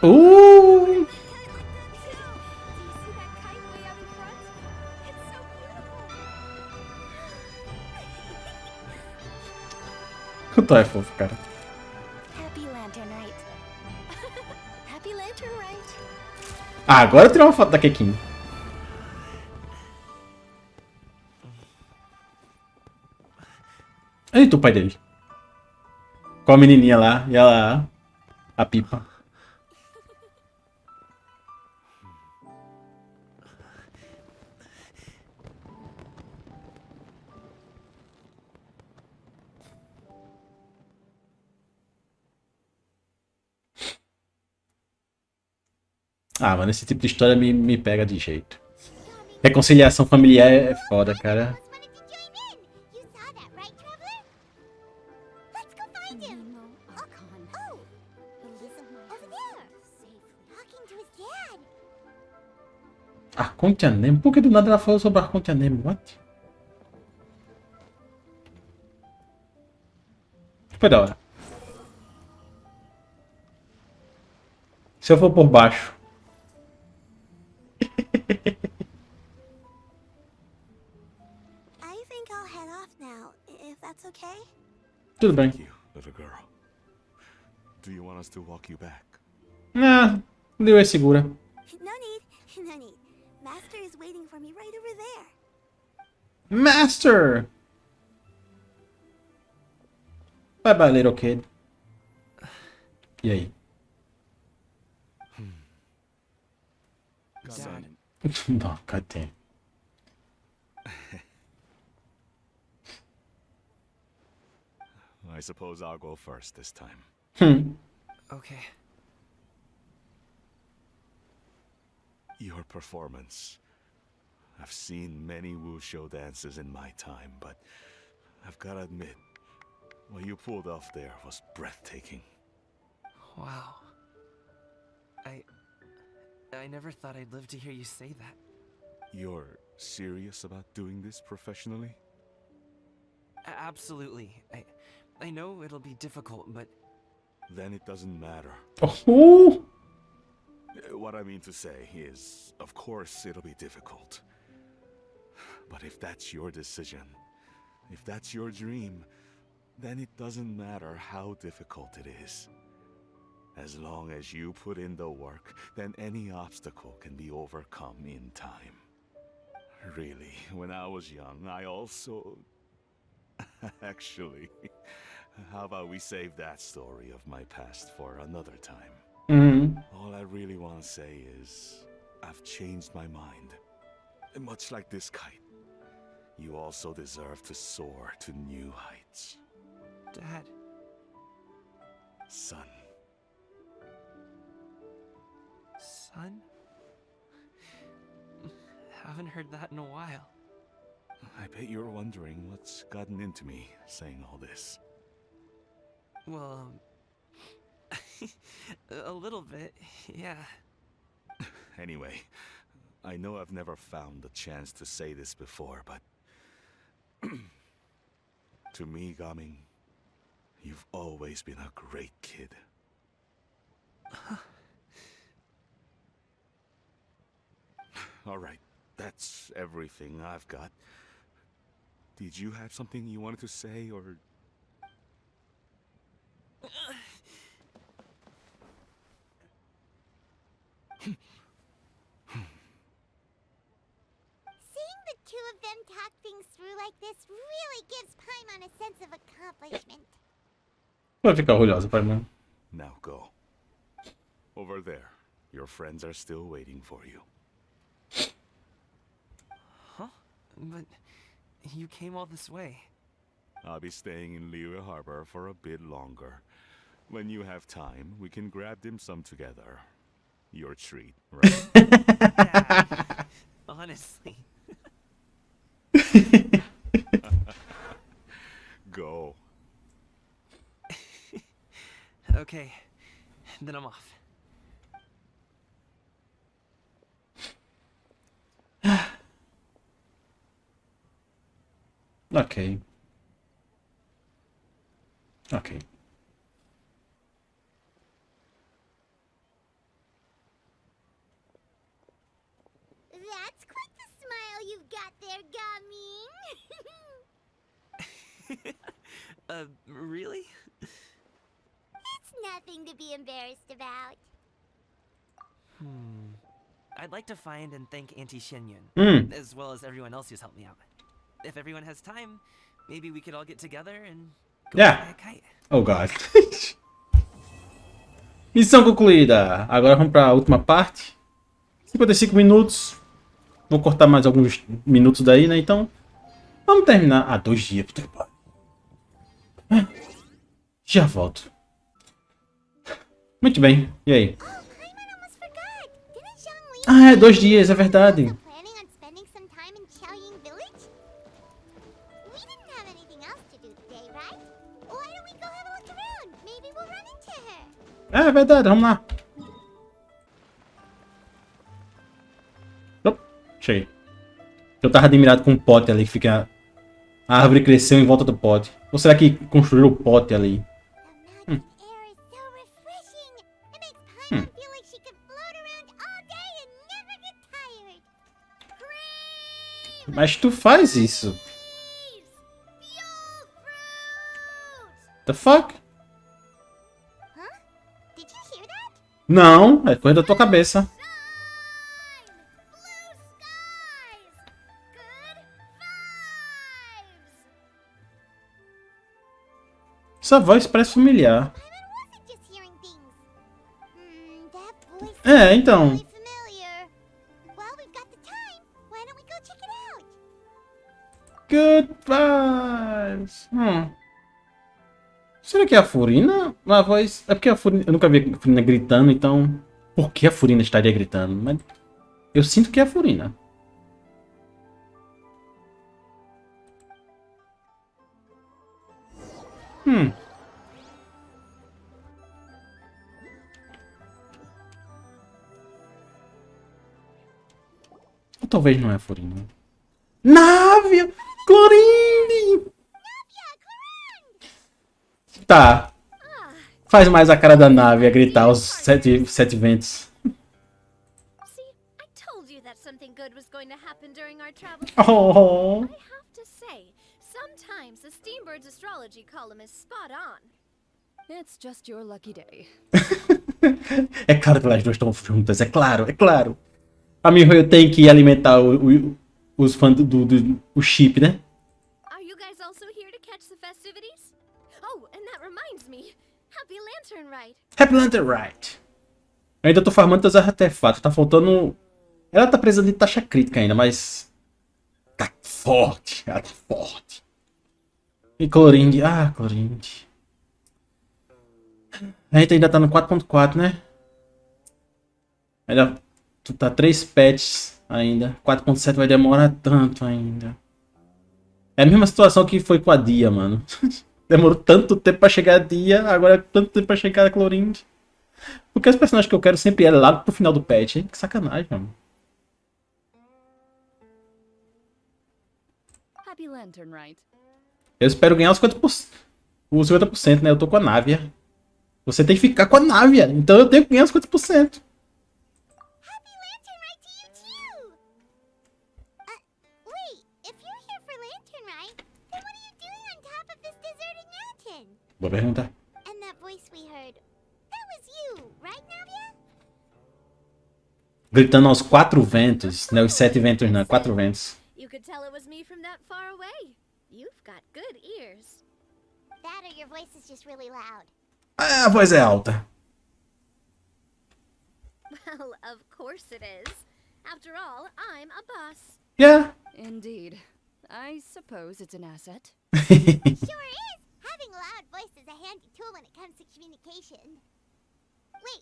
O Thor é fofo, cara. Happy Lantern, right? Happy Lantern, right? Ah, agora eu tirei uma foto da Kekin. Eita, o pai dele. Com a menininha lá, e ela... A pipa. Ah, mano, esse tipo de história me pega de jeito. Reconciliação familiar é foda, cara. Arconte Anemo? Por que do nada ela falou sobre Arconte Anemo? What? Foi da hora. Se eu for por baixo. I think I'll head off now, if that's okay. Tudo bem. Thank you, little girl. Do you want us to walk you back? Ah, Leo é segura. No need, no need. Master is waiting for me right over there. Master! Bye bye, little kid. E aí? Son. Não, cadê? I suppose I'll go first this time. Okay. Your performance. I've seen many wuxia dances in my time, but I've gotta admit, what you pulled off there was breathtaking. Wow. I never thought I'd live to hear you say that. You're serious about doing this professionally? Absolutely. I know it'll be difficult, but... Then it doesn't matter. Oh! What I mean to say is, of course it'll be difficult. But if that's your decision, if that's your dream, then it doesn't matter how difficult it is. As long as you put in the work, then any obstacle can be overcome in time. Really, when I was young, I also... Actually, how about we save that story of my past for another time? All I really want to say is, I've changed my mind. And much like this kite, you also deserve to soar to new heights. Dad. Son. Son? Haven't heard that in a while. I bet you're wondering what's gotten into me saying all this. Well, a little bit, yeah. Anyway, I know I've never found the chance to say this before, but... to me, Gaming, you've always been a great kid. Alright, that's everything I've got. Did you have something you wanted to say, or... Seeing the two of them talk things through like this really gives Paimon a sense of accomplishment. Vai ficar orgulhosa, Paimon. Now go. Over there. Your friends are still waiting for you. Huh? But you came all this way. I'll be staying in Liyue Harbor for a bit longer. When you have time, we can grab dim sum together. Your treat, right? Dad, honestly. Go. Okay, then I'm off. Ok. Ok. That's quite the smile you've got there, Gummy. Really? It's nothing to be embarrassed about. I'd like to find and thank Auntie Shenyun, as well as everyone else who's helped me out. If everyone has time, maybe we could all get together and go fly a kite. Oh, God. Missão concluída. Agora vamos para a última parte. 55 minutos. Vou cortar mais alguns minutos daí, né? Então, vamos terminar. Ah, 2 dias. Já volto. Muito bem. E aí? Ah, é 2 dias, é verdade. Planning on spending some time in Xiaoying Village? We didn't have anything else to do today, right? Why don't we go have a look around? Maybe we'll run into her. É verdade, vamos lá. Opa, cheguei. Eu tava admirado com o pote ali que fica... A árvore cresceu em volta do pote. Ou será que construíram o pote ali? The mountain air is so refreshing. It makes Paimon feel like she could float around all day and never get tired. Cream! Mas tu faz isso. Please! Fuel fruit! The fuck? Huh? Did you hear that? Não, é coisa da tua cabeça. Blue skies! Good vibes! Essa voz parece familiar. Paimon wasn't just hearing things. That voice É, então. really familiar. Well, we've got the time. Why don't we go check it out? Good vibes. Será que é a Furina? A voz... É porque a Furina... Eu nunca vi a Furina gritando, então... Por que a Furina estaria gritando? Mas... Eu sinto que é a Furina. Ou talvez não é a Furina. Nave! Clorinde! Tá. Faz mais a cara da nave a gritar os sete ventos. See, I told you that something good was going to happen during our travels. Oh. I have to say, sometimes the Steambird's astrology column is spot on. It's just your lucky day. É claro que elas duas estão juntas, é claro, é claro. A Mihoyo tem que alimentar os fãs o chip, né? Are you guys also here to catch the festivities? Oh, and that reminds me. Happy Lantern Ride. Happy Lantern Ride. Eu ainda tô farmando todos os artefatos, tá faltando... Ela tá precisando de taxa crítica ainda, mas... Tá forte, ela tá forte. E Clorinde, Clorinde. A gente ainda tá no 4.4, né? Ainda tá 3 patches ainda. 4.7 vai demorar tanto ainda. É a mesma situação que foi com a Dia, mano. Demorou tanto tempo pra chegar a Dia, agora é tanto tempo pra chegar a Clorinde. Porque os personagens que eu quero sempre é lá pro final do patch, hein? Que sacanagem, mano. Happy Lantern Ride. Eu espero ganhar os 50%. Os 50%, né? Eu tô com a Návia. Você tem que ficar com a Návia. Então eu tenho que ganhar os 50%. Happy Lantern Ride to you too! Wait, if you're here for Lantern Ride, then what are you doing on top of this deserted mountain? Boa pergunta. And that voice we heard, that was you, right, Navia? Gritando aos 4 ventos. Não, os 7 ventos não, 4 ventos. You could tell it was me from that far away. You've got good ears. That or your voice is just really loud. A voz é alta. Well, of course it is. After all, I'm a boss. Yeah. Indeed. I suppose it's an asset. Sure is! Having a loud voice is a handy tool when it comes to communication. Wait.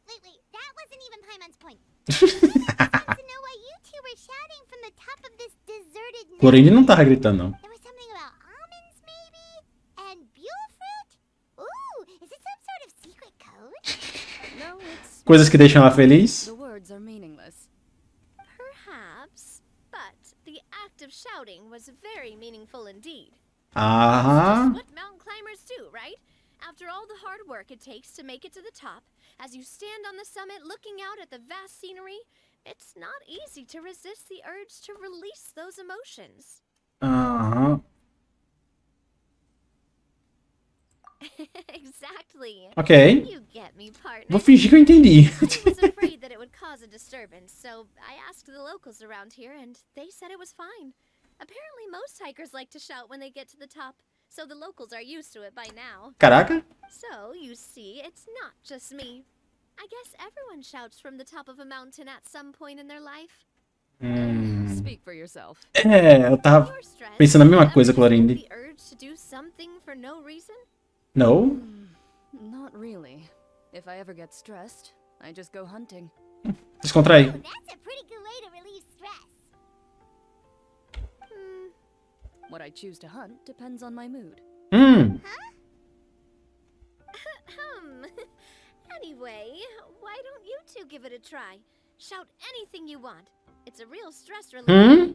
That wasn't even Paimon's point. I to know why you two were shouting from the top of this deserted Chlorine não tava gritando, não. There was something about almonds, maybe? And buell fruit? Ooh, is it some sort of secret code? No, it's Coisas que deixam ela feliz. the words are meaningless. Perhaps, but the act of shouting was very meaningful indeed. Aham. What mountain climbers do, right? After all the hard work it takes to make it to the top, as you stand on the summit looking out at the vast scenery, it's not easy to resist the urge to release those emotions. Aham. Exactly. Ok. You get me, partner. Vou fingir que eu entendi. I was afraid that it would cause a disturbance, so I asked the locals around here, and they said it was fine. Apparently, most hikers like to shout when they get to the top, so the locals are used to it by now. Caraca. So, you see, it's not just me. I guess everyone shouts from the top of a mountain at some point in their life. Speak for yourself. É, eu tava You're stressed. pensando a mesma coisa, Have you Chlorine. the urge to do something for no reason? No? Not really. If I ever get stressed, I just go hunting. Descontrai. Oh, that's a pretty good way to relieve stress. What I choose to hunt depends on my mood. Anyway, why don't you two give it a try? Shout anything you want. It's a real stress reliever.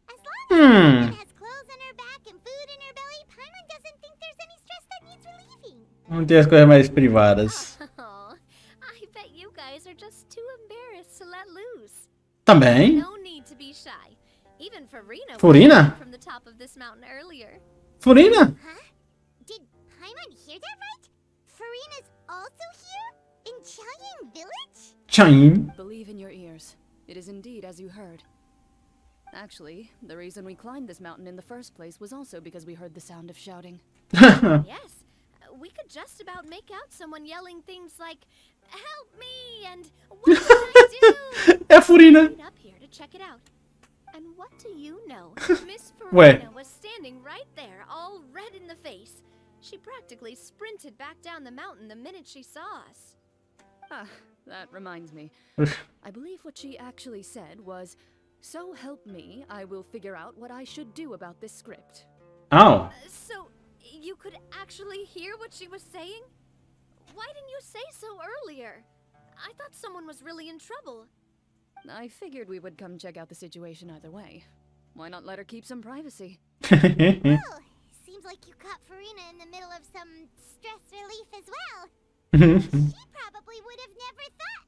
As long as Paimon has clothes on her back and food in her belly, Paimon doesn't think there's any stress that needs relieving. Vamos ter as coisas mais privadas. Oh, I bet you guys are just too embarrassed to let loose. Também. No need to be shy. Even Farina Farina? was from the top of this mountain earlier. Furina? Huh? Did Paimon hear that right? Farina's also here? In Chaoying Village? Chain. Believe in your ears. It is indeed as you heard. Actually, the reason we climbed this mountain in the first place was also because we heard the sound of shouting. Yes, we could just about make out someone yelling things like, "Help me!" and "What can I do?" É a Furina. Right up here to check it out. And what do you know? Miss Wait. Farina was standing right there, all red in the face. She practically sprinted back down the mountain the minute she saw us. Ah, that reminds me. I believe what she actually said was, "So help me, I will figure out what I should do about this script." Oh. So, you could actually hear what she was saying? Why didn't you say so earlier? I thought someone was really in trouble. I figured we would come check out the situation either way. Why not let her keep some privacy? Oh, seems like you caught Farina in the middle of some stress relief as well. She probably would have never thought.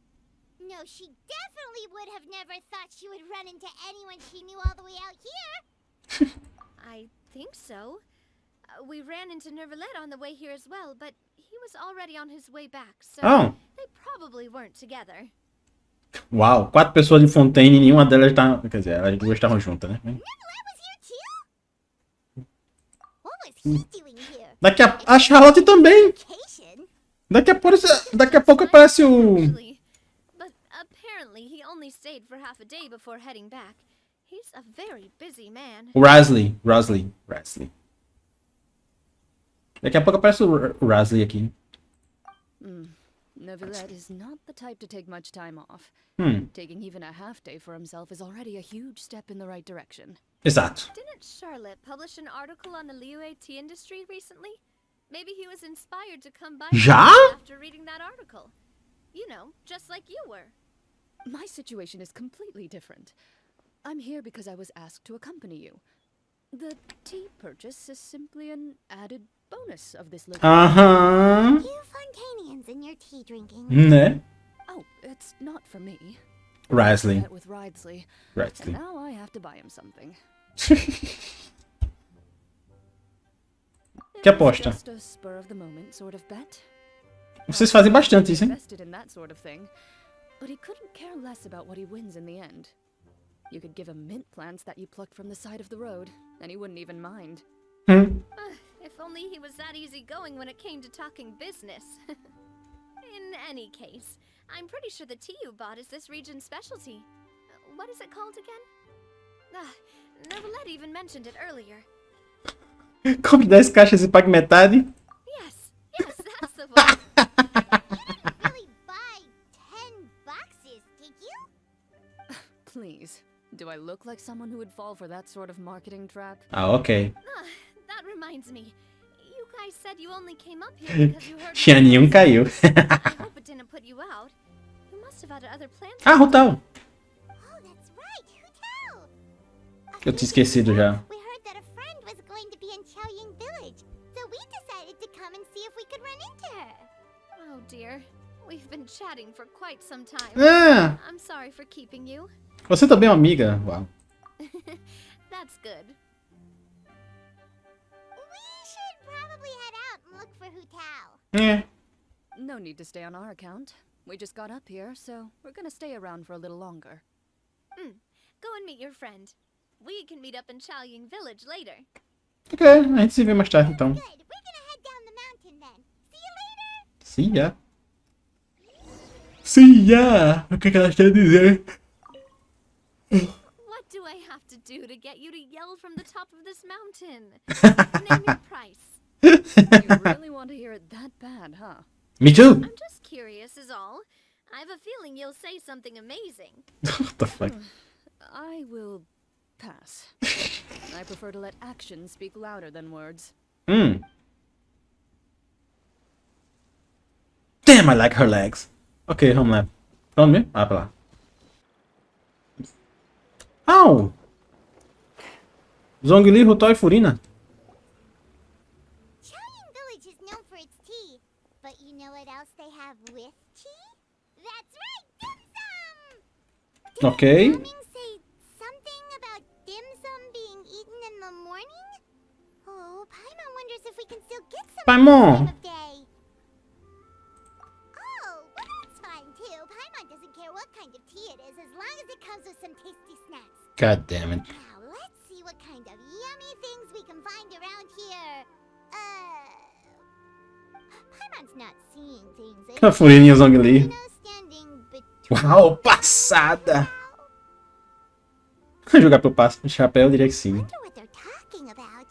No, she definitely would have never thought she would run into anyone she knew all the way out here. I think so. We ran into Nervalet on the way here as well, but he was already on his way back, so Oh. they probably weren't together. Uau, 4 pessoas de Fontaine e nenhuma delas tá. Quer dizer, elas duas estavam juntas, né? Nervalet was here too? What was he doing here? Daqui a Charlotte também. Vacation? Daqui a pouco aparece o. Actually, but apparently he only stayed for half a day before heading back. He's a very busy man. O Rasley. Daqui a pouco aparece o Rasley aqui. Neuvillette is not the type to take much time off. Taking even a half day for himself is already a huge step in the right direction. Exato. Didn't Charlotte publish an article on the Liyue tea industry recently? Maybe he was inspired to come by Já? after reading that article. You know, just like you were. My situation is completely different. I'm here because I was asked to accompany you. The tea purchase is simply an added bonus of this location. Aham. You Fontanians and your tea drinking. Né? Oh, it's not for me. Rasley. Met with Ridsley. And now I have to buy him something. Que aposta? Just a spur of the moment sort of bet. Vocês fazem bastante isso, hein? Invested in that sort of thing, but he couldn't care less about what he wins in the end. You could give him mint plants that you plucked from the side of the road, and he wouldn't even mind. If only he was that easygoing when it came to talking business. In any case, I'm pretty sure the tea you bought is this region's specialty. What is it called again? Neuvillette even mentioned it earlier. Compre 10 caixas e pague metade. Yes, that's the one. Do I look like someone who would fall for that sort of marketing trap? Ah, ok. That reminds me. You guys said you only came up here because you heard. Xianinho caiu. I hope it didn't put you out. You must have had other plans. Ah, Rutal. Oh, that's right. Hotel. Eu tinha esquecido já. We heard that a friend was going to be in Chaoying Village, so we decided to come and see if we could run into her. Oh dear. We've been chatting for quite some time. Ah, I'm sorry for keeping you. você também é uma amiga. Uau. That's good. We should probably head out and look for Hotel. É. No need to stay on our account. We just got up here, so we're gonna stay around for a little longer. Go and meet your friend. We can meet up in Chaoying Village later. Ok, a gente se vê mais tarde então. Good. We're gonna head down the mountain then. See you later. See ya. See ya. O que ela quer dizer? What do I have to do to get you to yell from the top of this mountain? Name your price. You really want to hear it that bad, huh? Me too. I'm just curious is all. I have a feeling you'll say something amazing. What the fuck? I will pass. I prefer to let actions speak louder than words. Damn, I like her legs. Ok, vamos lá. Pra onde mesmo? Ah, pra lá. Au! Zhongli, Rutal e Furina. Chaoying Village is known for its tea, but you know what else they have with tea? That's right, dim sum! Ok. Did say something about dim sum being eaten in the morning? Oh, Paimon wonders if we can still get some Paimon. at this time of day. Oh, well that's fine too. Paimon doesn't care what kind of tea it is as long as it comes with some tasty snacks. God damn it. Now let's see what kind of yummy things we can find around here. Paimon's not seeing things. A Furina e o Zhongli. You know, standing between. Uau, passada! Jogar pro chapéu, eu diria que sim. Wonder what they're talking about.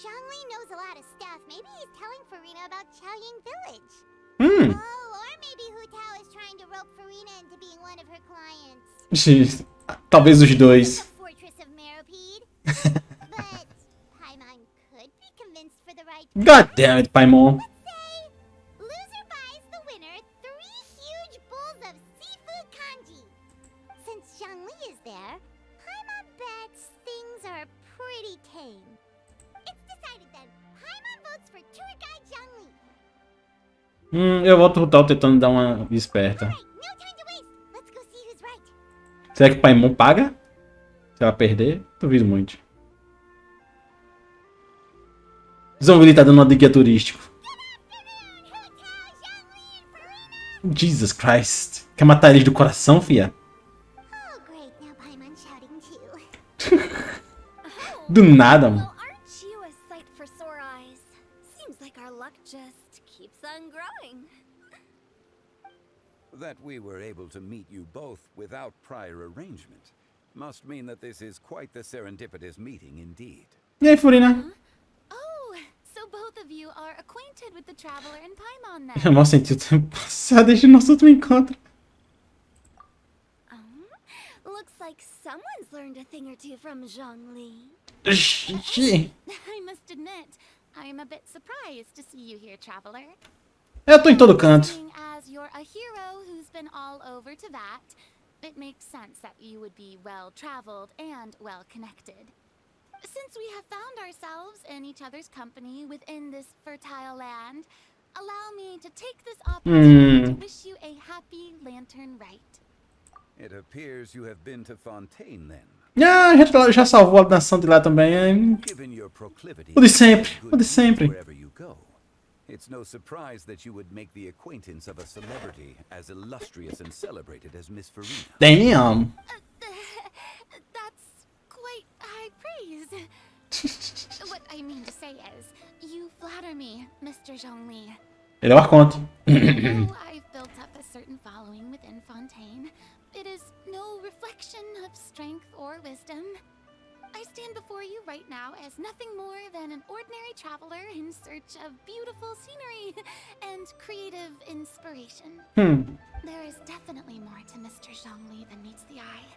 Zhongli knows a lot of stuff. Maybe he's telling Furina about Chaoying Village. Oh, or maybe Hu Tao is trying to rope Furina into being one of her clients. Talvez os dois. The Fortress of Meropide. But Paimon could be convinced for the right. God damn it, Paimon. Let's say loser buys the winner 3 huge bowls of seafood kanji. Since Zhongli is there, Paimon bets things are pretty tame. It's decided then. Paimon votes for tour guide Zhongli. Eu voto Rutal tentando dar uma esperta. Alright, no time to waste. Let's go see who's right. Será que Paimon paga? Se ela perder? Duvido muito. Zhongli tá dando uma guia turístico. Jesus Christ. Quer matar eles do coração, fia? Oh, great. Now Paimon's shouting too. Do nada, mano. Well, aren't you a sight for sore eyes? Seems like our luck just keeps on growing. That we were able to meet you both without prior arrangement must mean that this is quite the serendipitous meeting indeed. E aí, Furina? Oh, so both of you are acquainted with the traveler in Paimon Eu then. mal senti o tempo passar desde o nosso último encontro. Looks like someone's learned a thing or two from Zhongli. I must admit, I am a bit surprised to see you here, traveler. Eu tô em todo canto. Seeing as you're a hero who's been all over to that, it makes sense that you would be well-traveled and well-connected. Since we have found ourselves in each other's company within this fertile land, allow me to take this opportunity to wish you a happy lantern rite. It appears you have been to Fontaine then. Ah, já salvou a nação de lá também. Given your proclivity, O de sempre, o de sempre. wherever you go, it's no surprise that you would make the acquaintance of a celebrity as illustrious and celebrated as Miss Furina. Damn. That's quite high praise. What I mean to say is, you flatter me, Mr. Zhongli. Ele é o Arconte. Though I've built up a certain following within Fontaine, it is no reflection of strength or wisdom. I stand before you right now as nothing more than an ordinary traveler in search of beautiful scenery and creative inspiration. There is definitely more to Mr. Zhongli than meets the eye,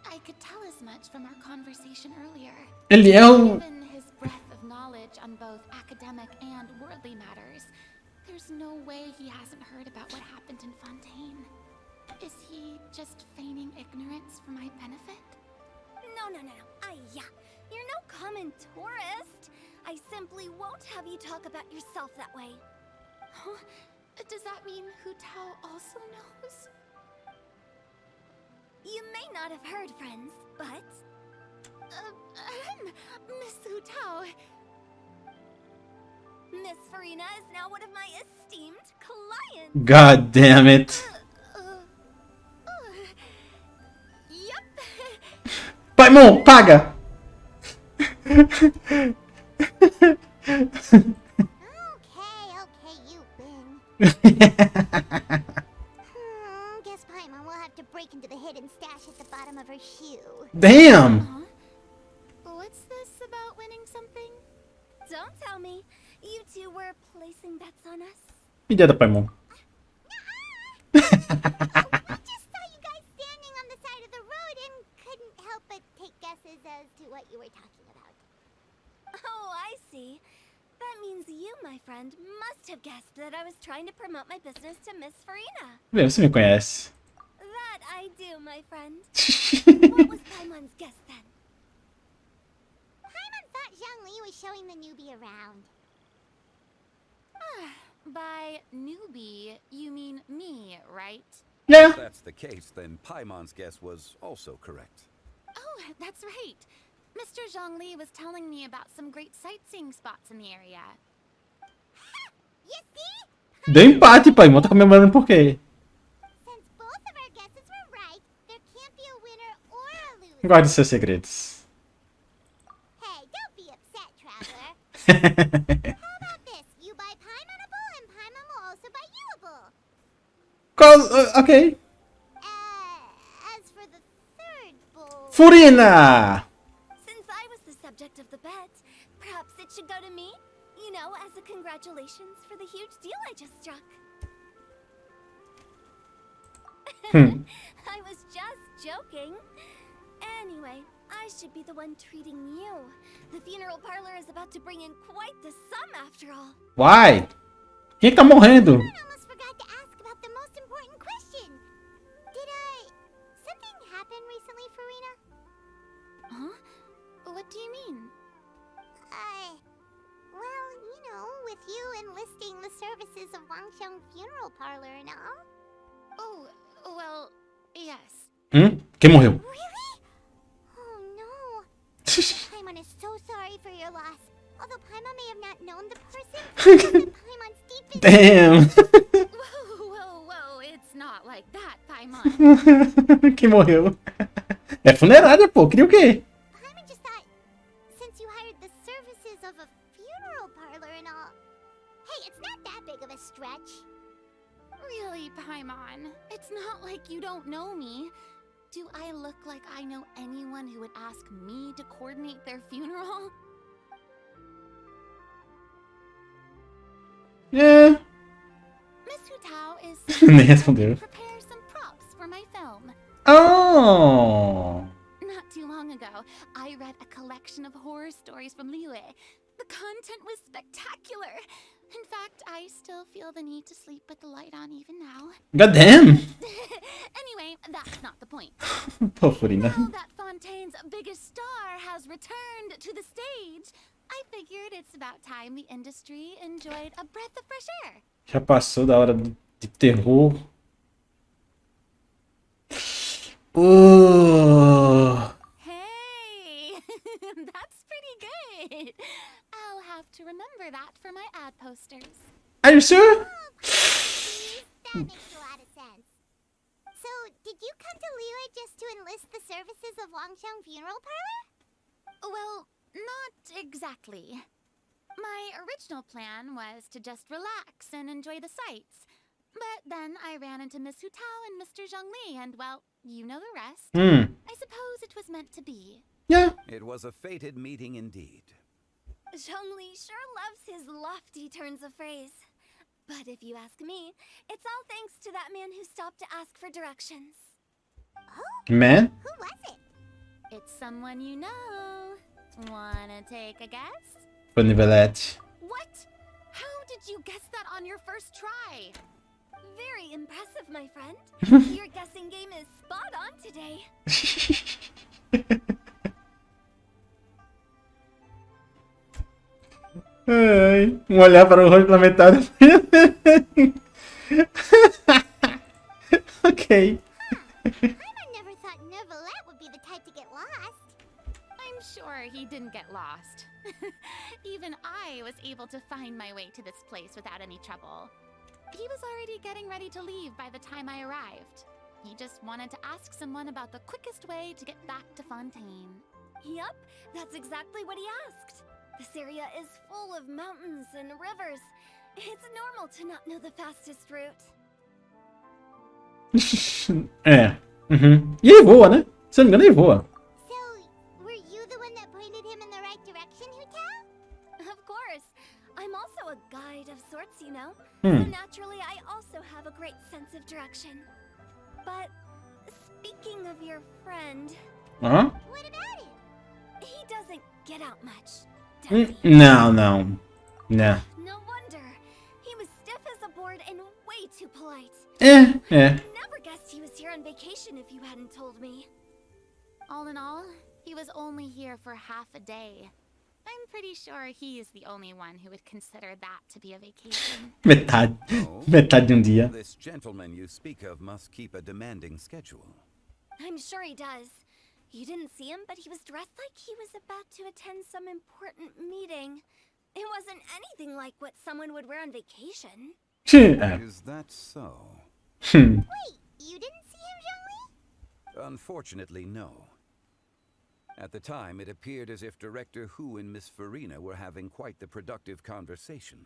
I could tell as much from our conversation earlier. Ele é o... Given his breadth of knowledge on both academic and worldly matters, there's no way he hasn't heard about what happened in Fontaine. Is he just feigning ignorance for my benefit? No. Yeah. You're no common tourist. I simply won't have you talk about yourself that way. Huh? Does that mean Hu Tao also knows? You may not have heard, friends, but... Miss Hu Tao. Miss Farina is now one of my esteemed clients. God damn it. Yep. Paimon, paga! Okay, you bin. Guess Paimon will have to break into the hidden stash at the bottom of her shoe. Damn! What's this about winning something? Don't tell me. You two were placing bets on us. Filha da Paimon. We just saw you guys standing on the side of the road and couldn't help but take guesses as to what you were talking about. Oh, I see. That means you, my friend, must have guessed that I was trying to promote my business to Miss Farina. Vê, você me conhece. That I do, my friend. What was Paimon's guess then? Paimon thought Zhongli was showing the newbie around. By newbie, you mean me, right? Yeah. If that's the case, then Paimon's guess was also correct. Oh, that's right. Mr. Zhongli was telling me about some great sightseeing spots in the area. You see? Deu empate, Paimon. Tá comemorando por quê? Since both of our guesses were right, there can't be a winner or a loser. Guarde seus segredos. Hey, don't be upset, traveler. How about this? You buy Paimon a bowl and Paimon will also buy you a bowl. Ok. As for the third bowl... Furina! Since I was the subject of the bet, perhaps it should go to me? You know, as a congratulations for the huge deal I just struck. I was just joking. Anyway, I should be the one treating you. The funeral parlor is about to bring in quite the sum after all. Why? Quem que tá morrendo? I almost forgot to ask about the most important question. Did something happen recently, Farina? Huh? What do you mean? Well, you know, with you enlisting the services of Wangxiang Funeral Parlor and all. Oh, well, yes. Quem morreu? Really? Oh no. Paimon is so sorry for your loss. Although Paimon may have not known the person, Paimon's deep in... Damn! Whoa, it's not like that, Paimon. Quem morreu? É funerária, pô. Queria o quê? Paimon just thought, since you hired the services of a funeral parlor and all... Hey, it's not that big of a stretch. Really, Paimon? It's not like you don't know me. Do I look like I know anyone who would ask me to coordinate their funeral? Yeah. Miss Hu Tao is Nem respondeu. prepare some props for my film. Oh! Not too long ago, I read a collection of horror stories from Liyue. The content was spectacular. In fact, I still feel the need to sleep with the light on even now. God damn! Anyway, that's not the point. Pô, Furina. Now that Fontaine's biggest star has returned to the stage, I figured it's about time the industry enjoyed a breath of fresh air. Já passou da hora de terror. Hey, that's pretty good. I'll have to remember that for my ad posters. Are you sure? That makes a lot of sense. So, did you come to Liyue just to enlist the services of Wangxiang Funeral Parlor? Well, not exactly. My original plan was to just relax and enjoy the sights. But then I ran into Miss Hu Tao and Mr. Zhongli, and well, you know the rest. I suppose it was meant to be. Yeah. It was a fated meeting indeed. Zhongli sure loves his lofty turns of phrase. But if you ask me, it's all thanks to that man who stopped to ask for directions. Man? Who was it? It's someone you know. Wanna take a guess? Foi Nivelete. What? How did you guess that on your first try? Very impressive, my friend. Your guessing game is spot on today. Ai, olhar para o rosto lamentável. Ok. I never thought Neuvillette would be the type to get lost. I'm sure he didn't get lost. Even I was able to find my way to this place without any trouble. He was already getting ready to leave by the time I arrived. He just wanted to ask someone about the quickest way to get back to Fontaine. Yup, that's exactly what he asked. This area is full of mountains and rivers. It's normal to not know the fastest route. É. Uhum. E ele voa, né? Se eu não me engano, ele voa. So, were you the one that pointed him in the right direction, Huta? Of course. I'm also a guide of sorts, you know. Hmm. So naturally, I also have a great sense of direction. But speaking of your friend, Hã? What about him? he doesn't get out much, does he? Não, não. Não. No wonder. He was stiff as a board and way too polite. É, é. Never guessed he was here on vacation if you hadn't told me. All in all, he was only here for half a day. I'm pretty sure he is the only one who would consider that to be a vacation. Metade. Metade de dia. This gentleman you speak of must keep a demanding schedule. I'm sure he does. You didn't see him, but he was dressed like he was about to attend some important meeting. It wasn't anything like what someone would wear on vacation. É. Is that so? Wait, you didn't see him, Zhongli? Unfortunately, no. At the time, it appeared as if Director Hu and Miss Farina were having quite the productive conversation.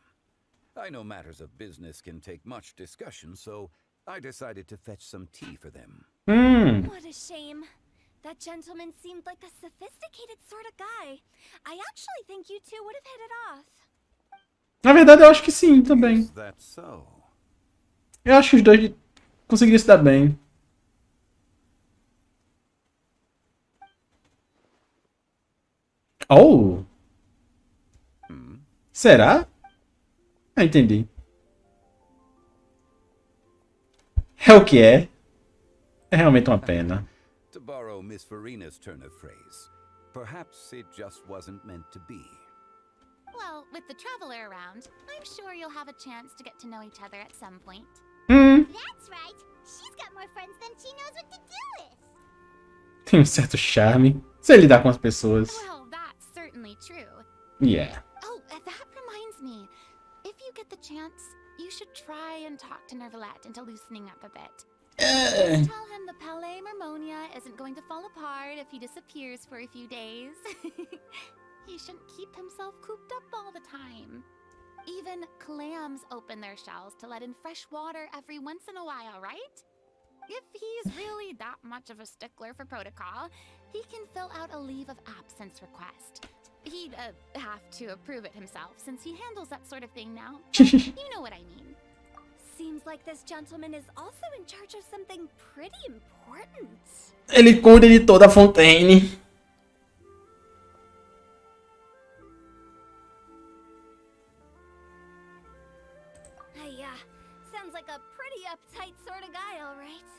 I know matters of business can take much discussion, so I decided to fetch some tea for them. What a shame. That gentleman seemed like a sophisticated sort of guy. I actually think you two would have hit it off. Na verdade, eu acho que sim, também. Is that so? Eu acho que os dois conseguiriam se dar bem. Oh! Será? Ah, entendi. É o que é. É realmente uma pena. To borrow Miss Farina's turn of phrase, perhaps it just wasn't meant to be. Well, with the traveler around, I'm sure you'll have a chance to get to know each other at some point. That's right. She's got more friends than she knows what to do with. Tem um certo charme. Sei lidar com as pessoas. Well, that's certainly true. Yeah. Oh, that reminds me. If you get the chance, you should try and talk to Neuvillette into loosening up a bit. Just tell him the Palais Mermonia isn't going to fall apart if he disappears for a few days. He shouldn't keep himself cooped up all the time. Even clams open their shells to let in fresh water every once in a while, right? If he's really that much of a stickler for protocol, he can fill out a leave of absence request. He'd have to approve it himself since he handles that sort of thing now. You know what I mean. Seems like this gentleman is also in charge of something pretty important. Ele cuida de toda a Fontaine. Sounds like a pretty uptight sort of guy, all right.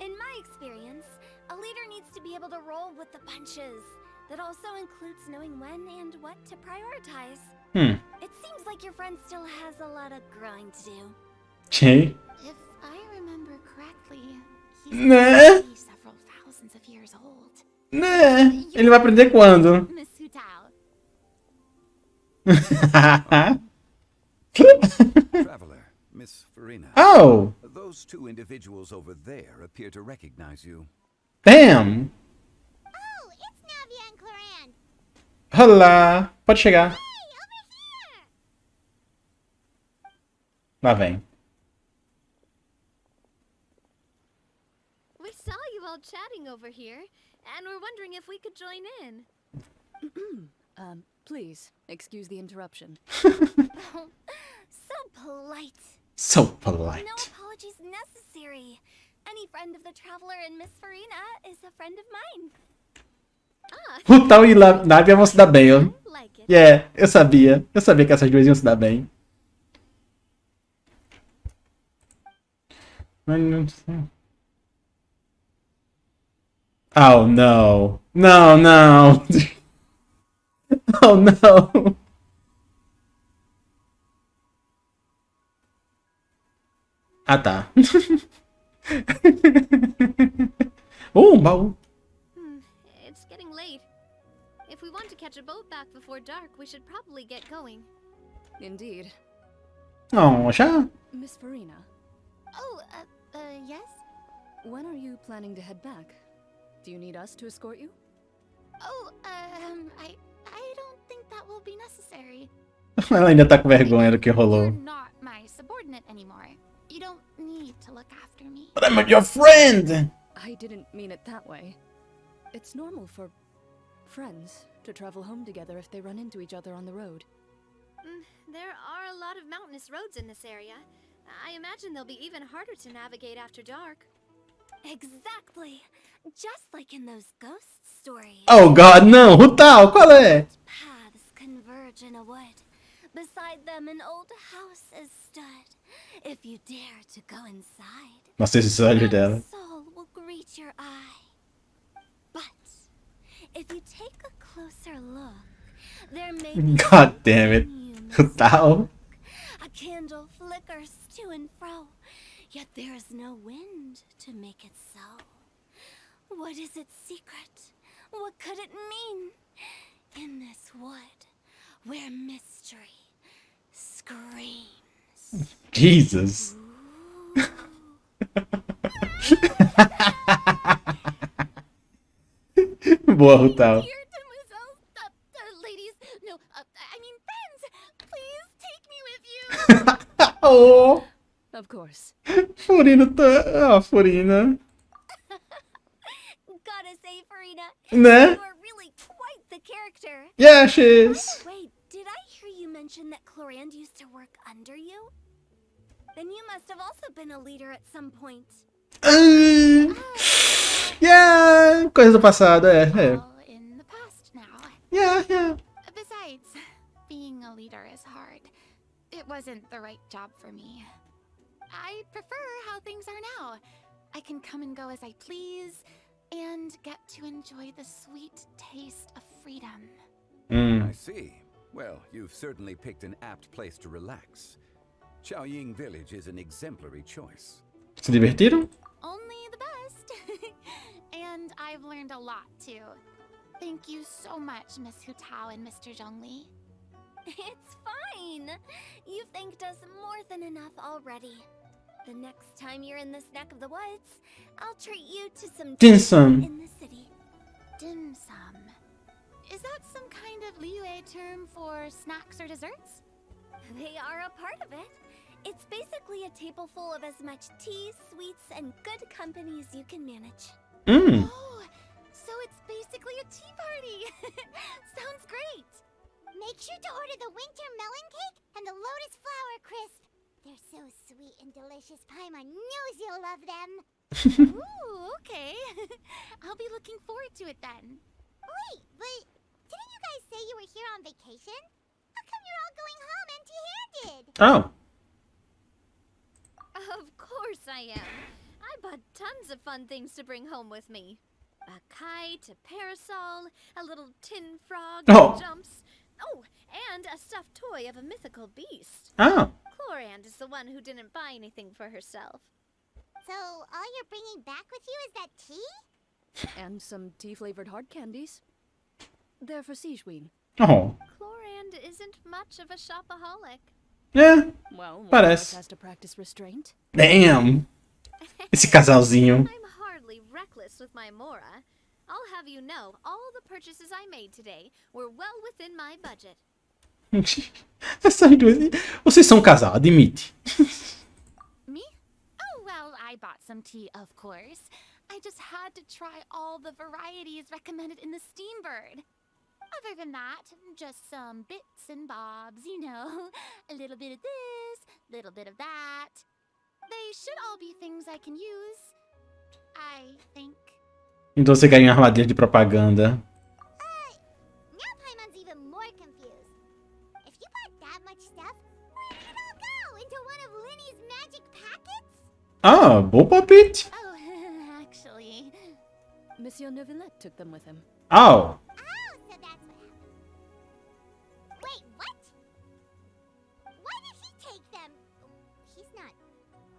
In my experience, a leader needs to be able to roll with the punches. That also includes knowing when and what to prioritize. It seems like your friend still has a lot of growing to do. Que? If I remember correctly, he's Né? already several thousands of years old. Né? Ele vai aprender quando? Miss Hutao. Traveler, Miss Farina. Oh! Those two individuals over there appear to recognize you. Damn! Oh, it's Navia and Claran. Olá! Pode chegar. Hey, over here! Lá vem. We saw you all chatting over here, and we're wondering if we could join in. Please, excuse the interruption. Oh, so polite. So polite. No apologies necessary. Any friend of the traveler and Miss Farina is a friend of mine. O Tal e Navia vão se dar bem, ó. Yeah, eu sabia. Eu sabia que essas duas iam se dar bem. Oh, no. No, no. Oh, no. Ah, tá. Um baú. It's getting late. If we want to catch a boat back before dark, we should probably get going. Indeed. Oh, já? Miss Farina, Oh, yes? when are you planning to head back? Do you need us to escort you? Oh, I don't think that will be necessary. Ela ainda tá com vergonha do que rolou. You're not my subordinate anymore. You don't need to look after me. But I'm your friend! I didn't mean it that way. It's normal for friends to travel home together if they run into each other on the road. There are a lot of mountainous roads in this area. I imagine they'll be even harder to navigate after dark. Exactly. Just like in those ghost stories. Oh god, não! Rutal, qual é? Paths converge in a wood. Beside them an old house is stood. If you dare to go inside, Nossa, esses olhos dela. soul will greet your eye. But if you take a closer look, there may be God damn it. Rutal. a candle flickers to and fro, yet there is no wind to make it so. What is its secret? What could it mean? In this wood, where mystery screams. Jesus. Boa, Rutal. Dear demoiselles, ladies, no, I mean friends, please take me with you. Oh! Of course. Furina tá... Ah, Furina. Gotta say, Farina, Né? you are really quite the character. Yeah, she is. Wait, did I hear you mention that Clorand used to work under you? Then you must have also been a leader at some point. Yeah! Coisa do passado, é. In the past now. Yeah, yeah. Besides, being a leader is hard. It wasn't the right job for me. I prefer how things are now. I can come and go as I please, and get to enjoy the sweet taste of freedom. I see. Well, you've certainly picked an apt place to relax. Chaoying Village is an exemplary choice. Se divertiram? Only the best. And I've learned a lot too. Thank you so much, Miss Hu Tao and Mr. Zhongli. It's fine. You've thanked us more than enough already. The next time you're in this neck of the woods, I'll treat you to some Dim sum. in the city. Dim sum. Is that some kind of Liyue term for snacks or desserts? They are a part of it. It's basically a table full of as much tea, sweets, and good company as you can manage. Oh, so it's basically a tea party. Sounds great. Make sure to order the winter melon cake and the lotus flower crisp. They're so sweet and delicious, Paimon knows you'll love them. Ooh, okay. I'll be looking forward to it then. Wait, but didn't you guys say you were here on vacation? How come you're all going home empty-handed? Oh. Of course I am. I bought tons of fun things to bring home with me. A kite, a parasol, a little tin frog Oh. that jumps. Oh, and a stuffed toy of a mythical beast. Oh. Clorand is the one who didn't buy anything for herself. So all you're bringing back with you is that tea? And some tea-flavored hard candies. They're for Sigewin. Oh. Clorand isn't much of a shopaholic. Yeah. Well, one of us Parece. has to practice restraint. Damn. Esse casalzinho. I'm hardly reckless with my Mora. I'll have you know, all the purchases I made today were well within my budget. Essas duas. Vocês são um casal, admite. Me? Oh, well, I bought some tea, of course. I just had to try all the varieties recommended in the Steambird. Other than that, just some bits and bobs, you know. A little bit of this, little bit of that. They should all be things I can use, I think. Então você quer uma armadilha de propaganda. magic packets? Ah, bom palpite. Oh, actually. Monsieur Neuvillette took them with him. Oh. Oh, so that's what happened. Wait, what? Why did he take them? He's not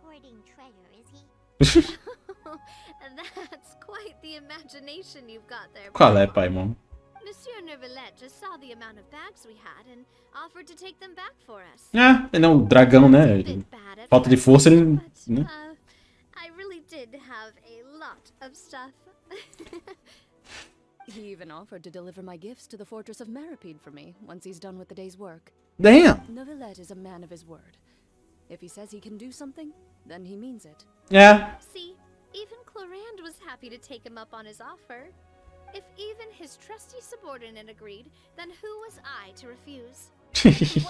hoarding treasure, is he? That's quite the imagination you've got there. Qual é, pai, mano? Monsieur Neuvillette just saw the amount of bags we had and offered to take them back for us. É, ele é um dragão, né? Falta de força, ele... Né? I really did have a lot of stuff. He even offered to deliver my gifts to the fortress of Meripede for me once he's done with the day's work. Damn! Neuvillette is a man of his word. If he says he can do something, then he means it. Yeah. See, even Clorand was happy to take him up on his offer. If even his trusty subordinate agreed, then who was I to refuse?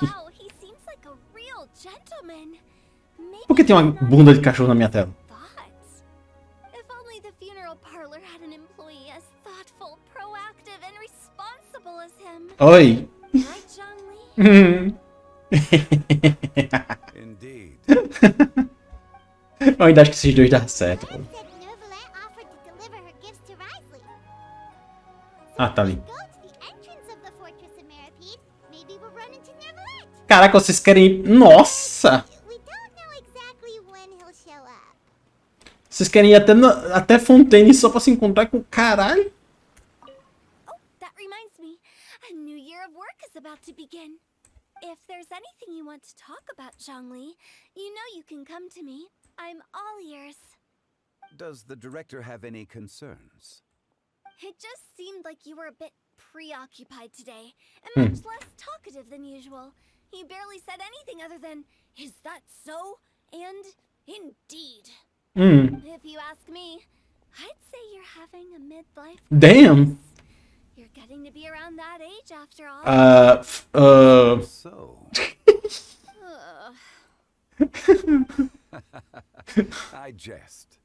Wow, he seems like a real gentleman. Maybe Por que tem uma bunda de cachorro na minha tela? thoughts. If only the funeral parlor had an employee as thoughtful, proactive, and responsible as him. Oi. Right, Zhongli? Indeed. Eu ainda acho que esses dois dão certo. Said Neuvillette offered to deliver her gifts to Risley. Ah, tá ali. Go to the entrance of the fortress of Meripede. Maybe we'll run into Neuvillette. Caraca, vocês querem... Nossa! We don't know exactly when he'll show up. Vocês querem ir até Fontaine só pra se encontrar com o caralho? Oh, that reminds me. A new year of work is about to begin. If there's anything you want to talk about, Zhongli, you know you can come to me. I'm all ears. Does the director have any concerns? It just seemed like you were a bit preoccupied today, and much less talkative than usual. You barely said anything other than, "Is that so?" and "Indeed." If you ask me, I'd say you're having a midlife crisis. Damn! You're getting to be around that age after all. So. I jest.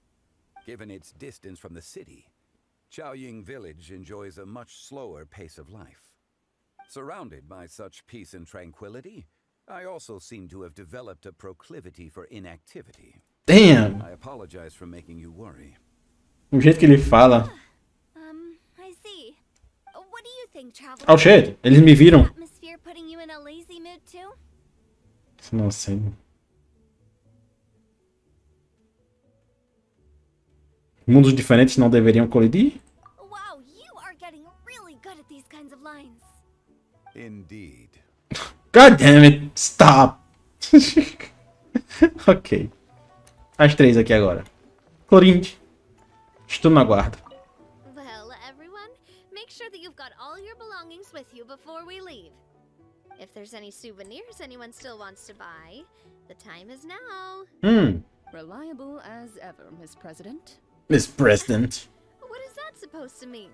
Given its distance from the city, Chaoying Village enjoys a much slower pace of life. Surrounded by such peace and tranquility, I also seem to have developed a proclivity for inactivity. Damn! I apologize for making you worry. O jeito que ele fala. I see. What do you think, traveler? Oh shit, eles me viram. Atmosphere putting you in a lazy mood too? Não sei. Mundos diferentes não deveriam colidir? Wow, you are getting really good at these kinds of lines. Indeed. God damn it, stop! Ok. As três aqui agora. Clorinde. Estou no aguardo. Well, everyone, make sure that you've got all your belongings with you before we leave. If there's any souvenirs anyone still wants to buy, the time is now. Reliable as ever, Miss President. Miss President. What is that supposed to mean?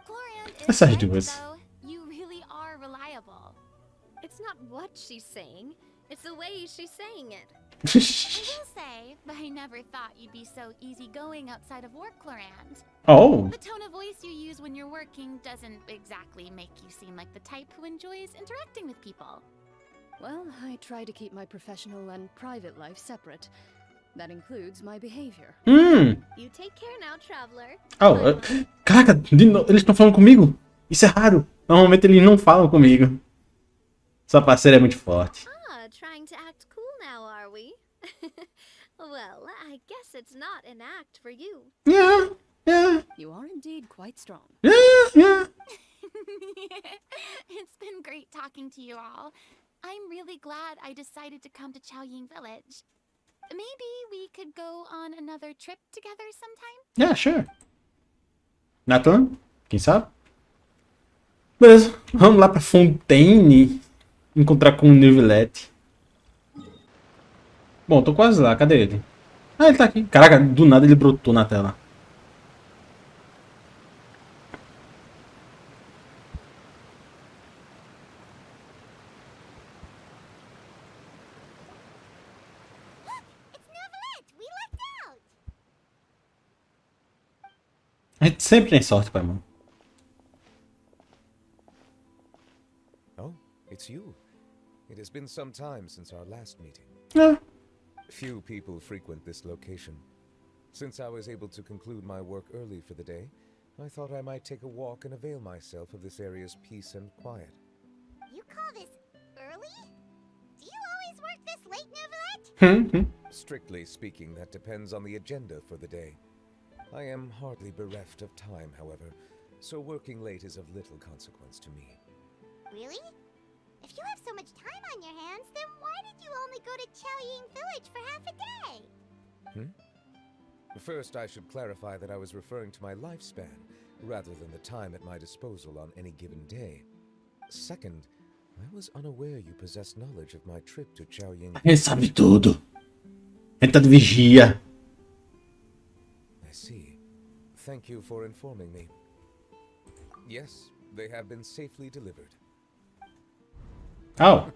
Clorand is Essas right, duas. though. You really are reliable. It's not what she's saying, it's the way she's saying it. I will say, but I never thought you'd be so easygoing outside of work, Clorand. Oh. The tone of voice you use when you're working doesn't exactly make you seem like the type who enjoys interacting with people. Well, I try to keep my professional and private life separate. That includes my behavior. You take care now, traveler. Oh, caraca, eles estão falando comigo? Isso é raro. Normalmente eles não falam comigo. Sua parceira é muito forte. Trying to act cool now, are we? Well, I guess it's not an act for you. Yeah. You are indeed quite strong. Yeah. It's been great talking to you all. I'm really glad I decided to come to Chaoying Village. Maybe we could go on another trip together sometime? Yeah, sure. Nathan, quem sabe? Beleza, vamos lá pra Fontaine encontrar com o Neuvillette. Bom, tô quase lá, cadê ele? Ah, ele tá aqui. Caraca, do nada ele brotou na tela. A gente sempre tem sorte, pai, mano. Oh, it's you. It has been some time since our last meeting. É. Few people frequent this location. Since I was able to conclude my work early for the day, I thought I might take a walk and avail myself of this area's peace and quiet. You call this early? Do you always work this late, Neuvillette? Strictly speaking, that depends on the agenda for the day. I am hardly bereft of time, however, so working late is of little consequence to me. Really? If you have so much time on your hands, then why did you only go to Chaoying Village for half a day? First, I should clarify that I was referring to my lifespan, rather than the time at my disposal on any given day. Second, I was unaware you possessed knowledge of my trip to Chaoying. Ele sabe tudo. Ele tá de vigia. I see. Thank you for informing me. Yes, they have been safely delivered. Oh.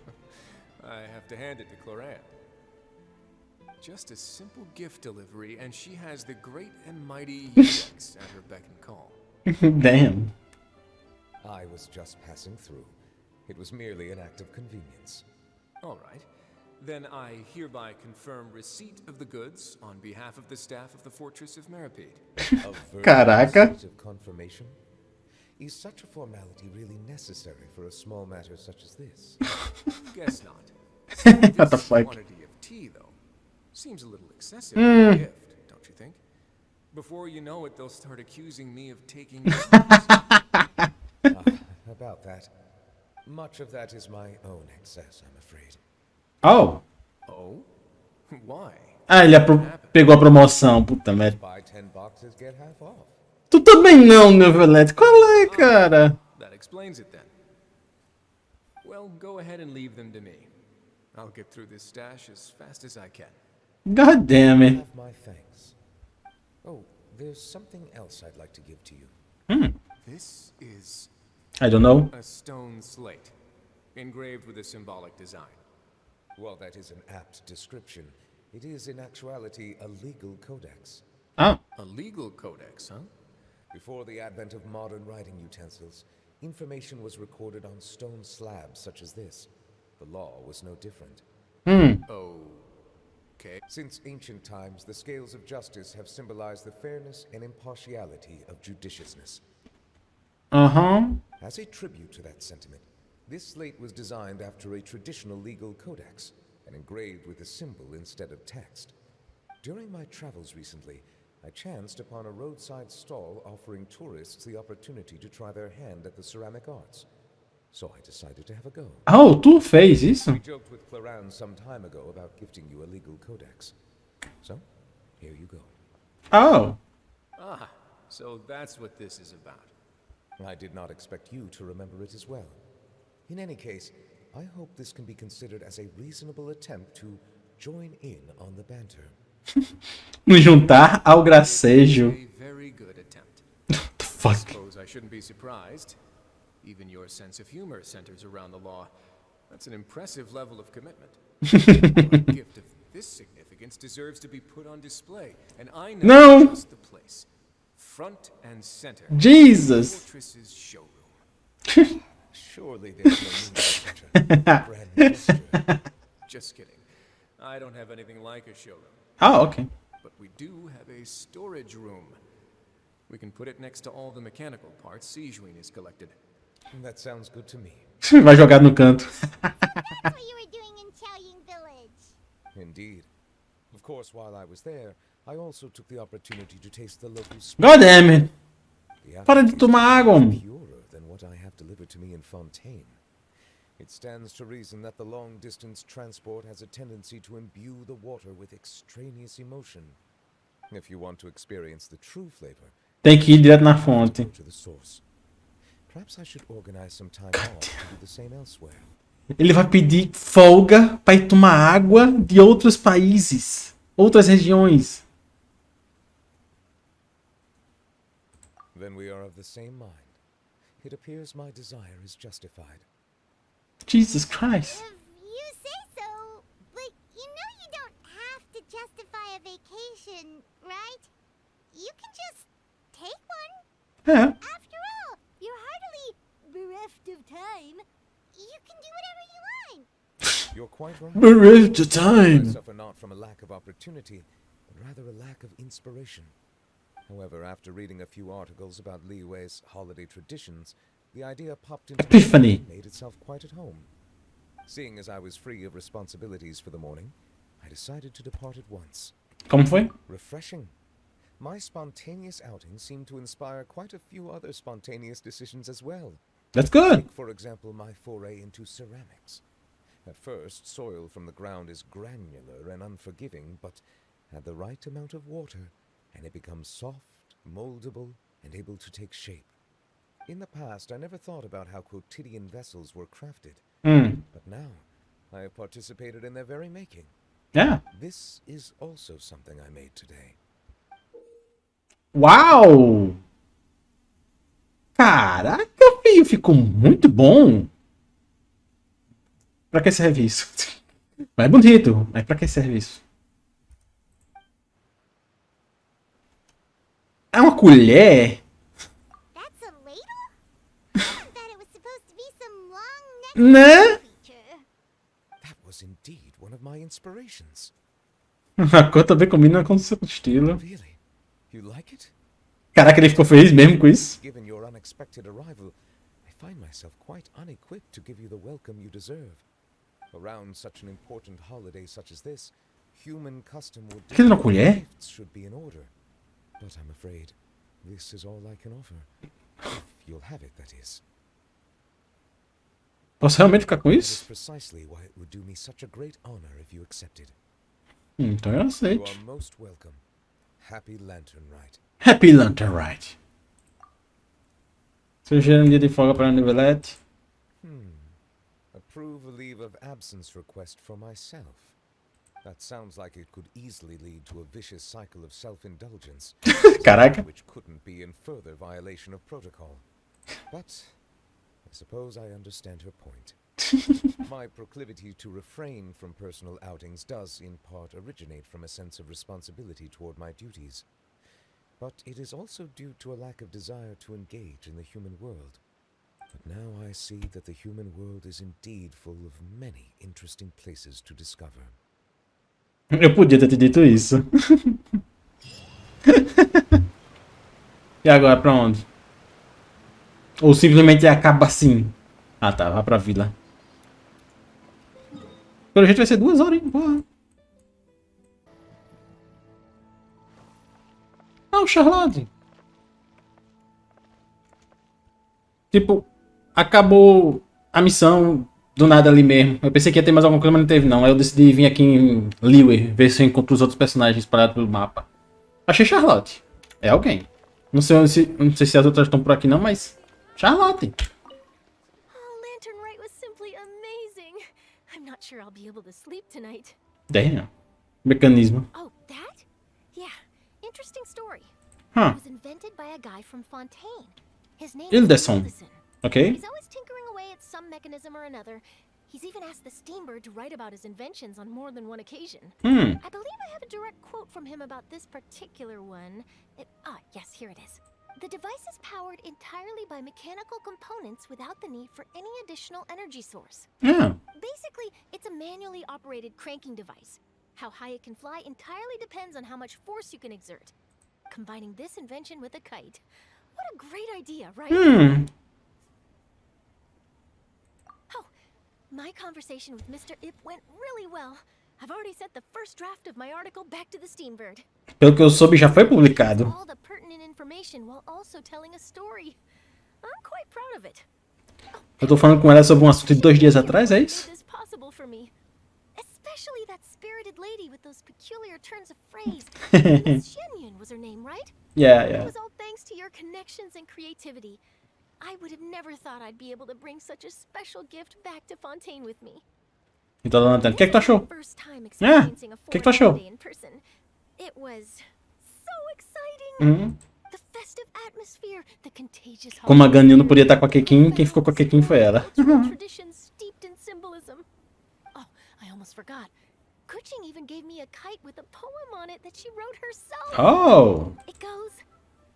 I have to hand it to Cloran. Just a simple gift delivery, and she has the great and mighty UX at her beck and call. Damn. I was just passing through. It was merely an act of convenience. All right. Then I hereby confirm receipt of the goods on behalf of the staff of the Fortress of Meripede. Caraca. Of confirmation? Is such a formality really necessary for a small matter such as this? Guess not. What the fuck? Quantity of tea, though, seems a little excessive for a gift, don't you think? Before you know it, they'll start accusing me of taking. About that. Much of that is my own excess, I'm afraid. Oh. Oh? Why? Ah, ele pegou a promoção, puta merda. Buy 10 boxes, get half off. Tu também não, Neuvillette. Qual é, cara? That explains it then. Well, go ahead and leave them to me. I'll get through this stash as fast as I can. God damn it. Have my thanks. Oh, there's something else I'd like to give to you. This is I don't know. a stone slate, engraved with a symbolic design. While that is an apt description, it is in actuality a legal codex. Oh. A legal codex, huh? Before the advent of modern writing utensils, information was recorded on stone slabs such as this. The law was no different. Okay. Since ancient times, the scales of justice have symbolized the fairness and impartiality of judiciousness. As a tribute to that sentiment, this slate was designed after a traditional legal codex and engraved with a symbol instead of text. During my travels recently, I chanced upon a roadside stall offering tourists the opportunity to try their hand at the ceramic arts. So I decided to have a go. Oh, tu fez isso? We joked with Cloran some time ago about gifting you a legal codex. So, here you go. Oh. Ah, so that's what this is about. I did not expect you to remember it as well. In any case, I hope this can be considered as a reasonable attempt to join in on the banter. Me juntar ao gracejo. A very good attempt. What the fuck? I suppose I shouldn't be surprised. Even your sense of humor centers around the law. That's an impressive level of commitment. A gift of this significance deserves to be put on display, and I know just the place. Front and center. Jesus. Fortress's showroom. Surely there's no need for such a grand gesture. Just kidding. I don't have anything like a showroom. Oh, okay. But we do have a storage room. We can put it next to all the mechanical parts Sijuin has collected. That sounds good to me. Vai jogar no canto. That's what you were doing in Chaoying Village. Indeed. Of course, while I was there, I also took the opportunity to taste the local God damn it. Para de tomar água. Purer than what I have delivered to me in Fontaine. It stands to reason that the long-distance transport has a tendency to imbue the water with extraneous emotion. If you want to experience the true flavor, tem que ir direto na fonte. go to the source. Perhaps I should organize some time off to do the same elsewhere. Ele vai pedir folga para ir tomar água de outros países, outras regiões. Then we are of the same mind. It appears my desire is justified. Jesus Christ. If you say so, but you know you don't have to justify a vacation, right? You can just take one. Yeah. After all, you're hardly bereft of time. You can do whatever you want. You're quite We're the time. I suffer not from a lack of opportunity, but rather a lack of inspiration. However, after reading a few articles about Liyue's holiday traditions, the idea popped into Epiphany. my head and made itself quite at home. Seeing as I was free of responsibilities for the morning, I decided to depart at once. Como foi? Refreshing. My spontaneous outing seemed to inspire quite a few other spontaneous decisions as well. That's good. Take, for example, my foray into ceramics. At first, soil from the ground is granular and unforgiving, but add the right amount of water, and it becomes soft, moldable, and able to take shape. In the past, I never thought about how quotidian vessels were crafted. But now, I have participated in their very making. Yeah. This is also something I made today. Uau! Caraca, filho, ficou muito bom. Pra que serve isso? Mas é bonito, mas pra que serve isso? É uma colher? That's a ladle? I thought it was supposed to be some long Né? creature. That was indeed one of my inspirations. A cor também combina com o seu estilo. Really? You like it? Caraca, ele ficou feliz mesmo com isso. Given your unexpected arrival, I find myself quite unequipped to give you the welcome you deserve. Around such an important holiday such as this, human custom would Aquilo na colher? gifts should be in order. But I'm afraid this is all I can offer. If you'll have it, that is. Posso realmente ficar com That is isso? precisely why it would do me such a great honor if you accepted. Então eu You aceito. are most welcome. Happy Lantern Rite. Happy Lantern Rite. Sugerir um dia de folga para a Nivelete. Approve a leave of absence request for myself. That sounds like it could easily lead to a vicious cycle of self-indulgence. Caraca. Which couldn't be in further violation of protocol. But I suppose I understand her point. My proclivity to refrain from personal outings does in part originate from a sense of responsibility toward my duties. But it is also due to a lack of desire to engage in the human world. But now I see that the human world is indeed full of many interesting places to discover. Eu podia ter te dito isso. E agora, pra onde? Ou simplesmente acaba assim? Ah tá, vai pra vila. Pelo jeito vai ser 2 horas, hein? Porra. Ah, o Charlotte. Tipo, acabou a missão do nada ali mesmo. Eu pensei que ia ter mais alguma coisa, mas não teve não. Aí eu decidi vir aqui em Liyue, ver se eu encontro os outros personagens espalhados pelo mapa. Achei Charlotte. É alguém. Não sei se as outras estão por aqui não, mas... Charlotte. Oh, Lantern Rite was simply amazing. I'm not sure I'll be able to sleep tonight. Damn. Mecanismo. Oh, that? Yeah, interesting story. Huh. It was invented by a guy from Fontaine. His name Ildeson. is Ildeson. Okay. He's always tinkering away at some mechanism or another. He's even asked the Steambird to write about his inventions on more than one occasion. I believe I have a direct quote from him about this particular one. Yes, here it is. The device is powered entirely by mechanical components without the need for any additional energy source. Yeah. Basically, it's a manually operated cranking device. How high it can fly entirely depends on how much force you can exert. Combining this invention with a kite. What a great idea, right? Oh, my conversation with Mr. Ip went really well. I've already sent the first draft of my article back to the Steambird. Pelo que eu soube, já foi publicado. All the pertinent information while also telling a story. I'm quite proud of it. Eu tô falando com ela sobre um assunto de 2 dias atrás, é isso? This possible for me. Especially that spirited lady with those peculiar turns of phrase. Miss Shenyun was her name, right? Yeah. It was all thanks to your connections and creativity. I would have never thought I'd be able to bring such a special gift back to Fontaine with me. Então, Lanterna, o que é que tu achou? O que é que tu achou? It was so exciting. The festive atmosphere, the contagious Como a Ganyu não podia estar com a Kekin, quem ficou com a Kekin foi ela. traditions steeped in symbolism. Oh, I almost forgot. Kuching even gave me a kite with a poem on it that she wrote herself. Oh. It goes,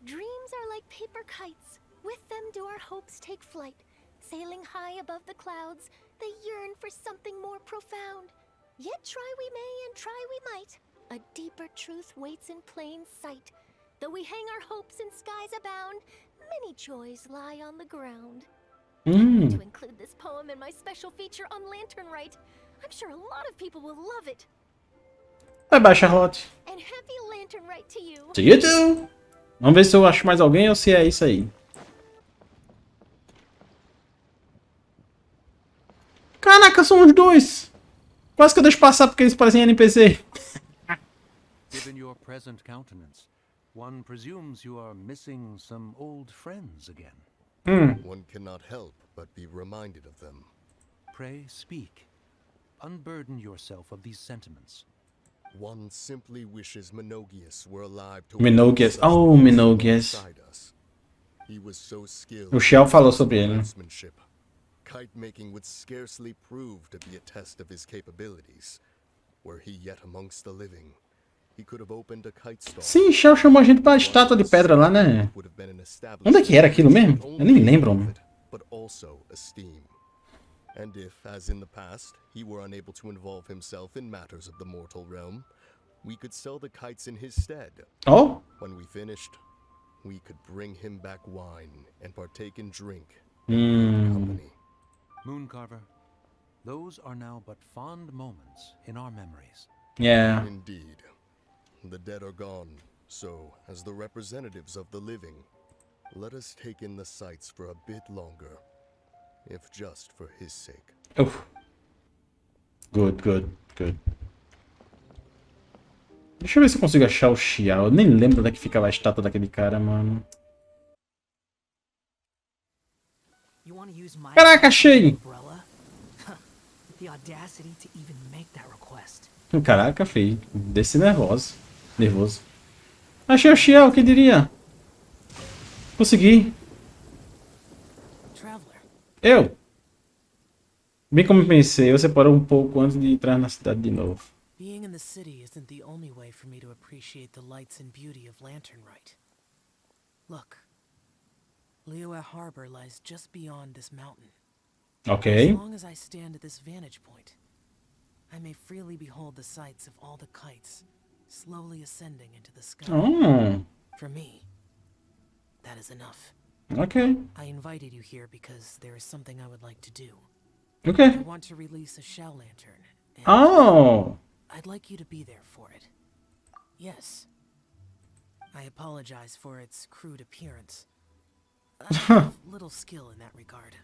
dreams are like paper kites. With them do our hopes take flight. Sailing high above the clouds, they yearn for something more profound. Yet try we may and try we might. A deeper truth waits in plain sight. Though we hang our hopes in skies abound, many joys lie on the ground. To include this poem in my special feature on Lantern Right. I'm sure a lot of people will love it. Bye bye, Charlotte. And happy Lantern Right to you. See you too. Vamos ver se eu acho mais alguém ou se é isso aí. Caraca, são os dois. Quase que eu deixo passar porque eles parecem NPC. Given your present countenance, one presumes you are missing some old friends again. One cannot help but be reminded of them. Pray speak. Unburden yourself of these sentiments. One simply wishes Minogius were alive to Minogius. Oh, Minogius. He was so skilled. O Shell falou sobre ele. Kite making would scarcely prove to be a test of his capabilities. Were he yet amongst the living, he could have opened a kite stall. Sim, Shell chamou a gente pra estátua de pedra lá, né? Onde é que era aquilo mesmo? Eu nem lembro. But also esteem. And if, as in the past, he were unable to involve himself in matters of the mortal realm, we could sell the kites in his stead. Oh? When we finished, we could bring him back wine and partake in drink. Company. Mooncarver, those are now but fond moments in our memories. Yeah. Indeed. The dead are gone, so, as the representatives of the living, let us take in the sights for a bit longer. If just for his sake. Oh. Good, good, good. Deixa eu ver se eu consigo achar o Xiao. Eu nem lembro onde é que ficava a estátua daquele cara, mano. Caraca, achei! Caraca, feio. Desse nervoso. Achei o Xiao, quem diria? Consegui. Eu? Bem como pensei, você parou um pouco antes de entrar na cidade de novo. Being in the city isn't the only way for me to appreciate the lights and beauty of Lantern Right. Look. Liyue Harbor lies just beyond this mountain. Okay. As long as I stand at this vantage point, I may freely behold the sights of all the kites slowly ascending into the sky. Oh. For me, that is enough. Okay. I invited you here because there is something I would like to do. Okay. I want to release a shell lantern. Oh. I'd like you to be there for it. Yes. I apologize for its crude appearance. I have little skill in that regard.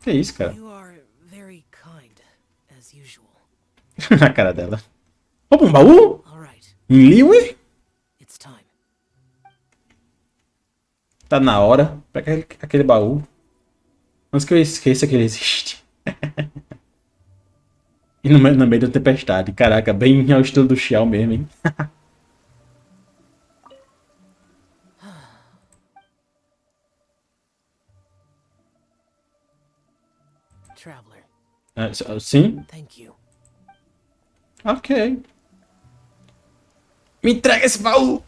Que isso, cara? You are very kind, as usual. A cara dela. Opa, um baú? All right. Em Liyue? It's time. Tá na hora. Pega aquele baú. Antes que eu esqueça que ele existe. E no meio da tempestade. Caraca, bem ao estilo do Xiao mesmo, hein? Traveler. Sim? Thank you. Ok. Me entrega esse baú!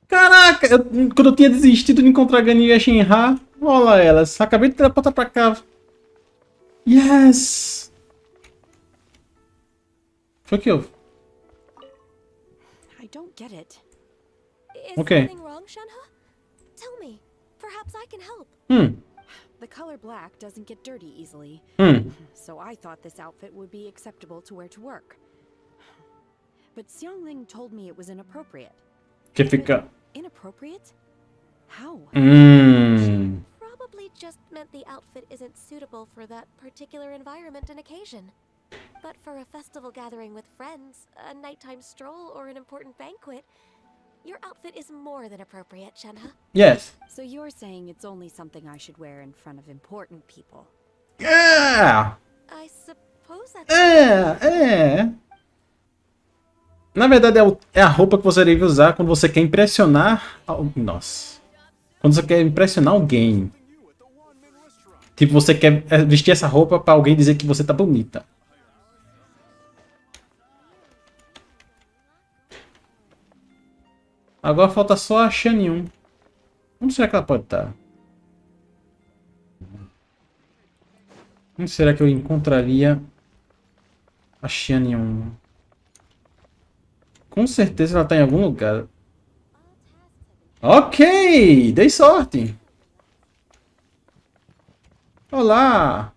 Caraca, quando eu tinha desistido de encontrar Gani e a Shinra, olha elas, acabei de teleportar pra cá. Yes! Foi que eu. I don't get it. Is Okay. something wrong, Shenhe? Tell me. Perhaps I can help. The color black doesn't get dirty easily. So I thought this outfit would be acceptable to wear to work. But Xiangling told me it was inappropriate. Que fica. Inappropriate? How? Probably just meant the outfit isn't suitable for that particular environment and occasion. But for a festival gathering with friends, a nighttime stroll, or an important banquet, your outfit is more than appropriate, Shenhe. Yes. So you're saying it's only something I should wear in front of important people? Yeah! I suppose that's... É. Na verdade, é a roupa que você deve usar quando você quer impressionar... Nossa. Quando você quer impressionar alguém. Tipo, você quer vestir essa roupa pra alguém dizer que você tá bonita. Agora falta só a Shan Yun. Onde será que ela pode estar? Onde será que eu encontraria a Xianyun? Com certeza ela tá em algum lugar. Ok! Dei sorte! Olá!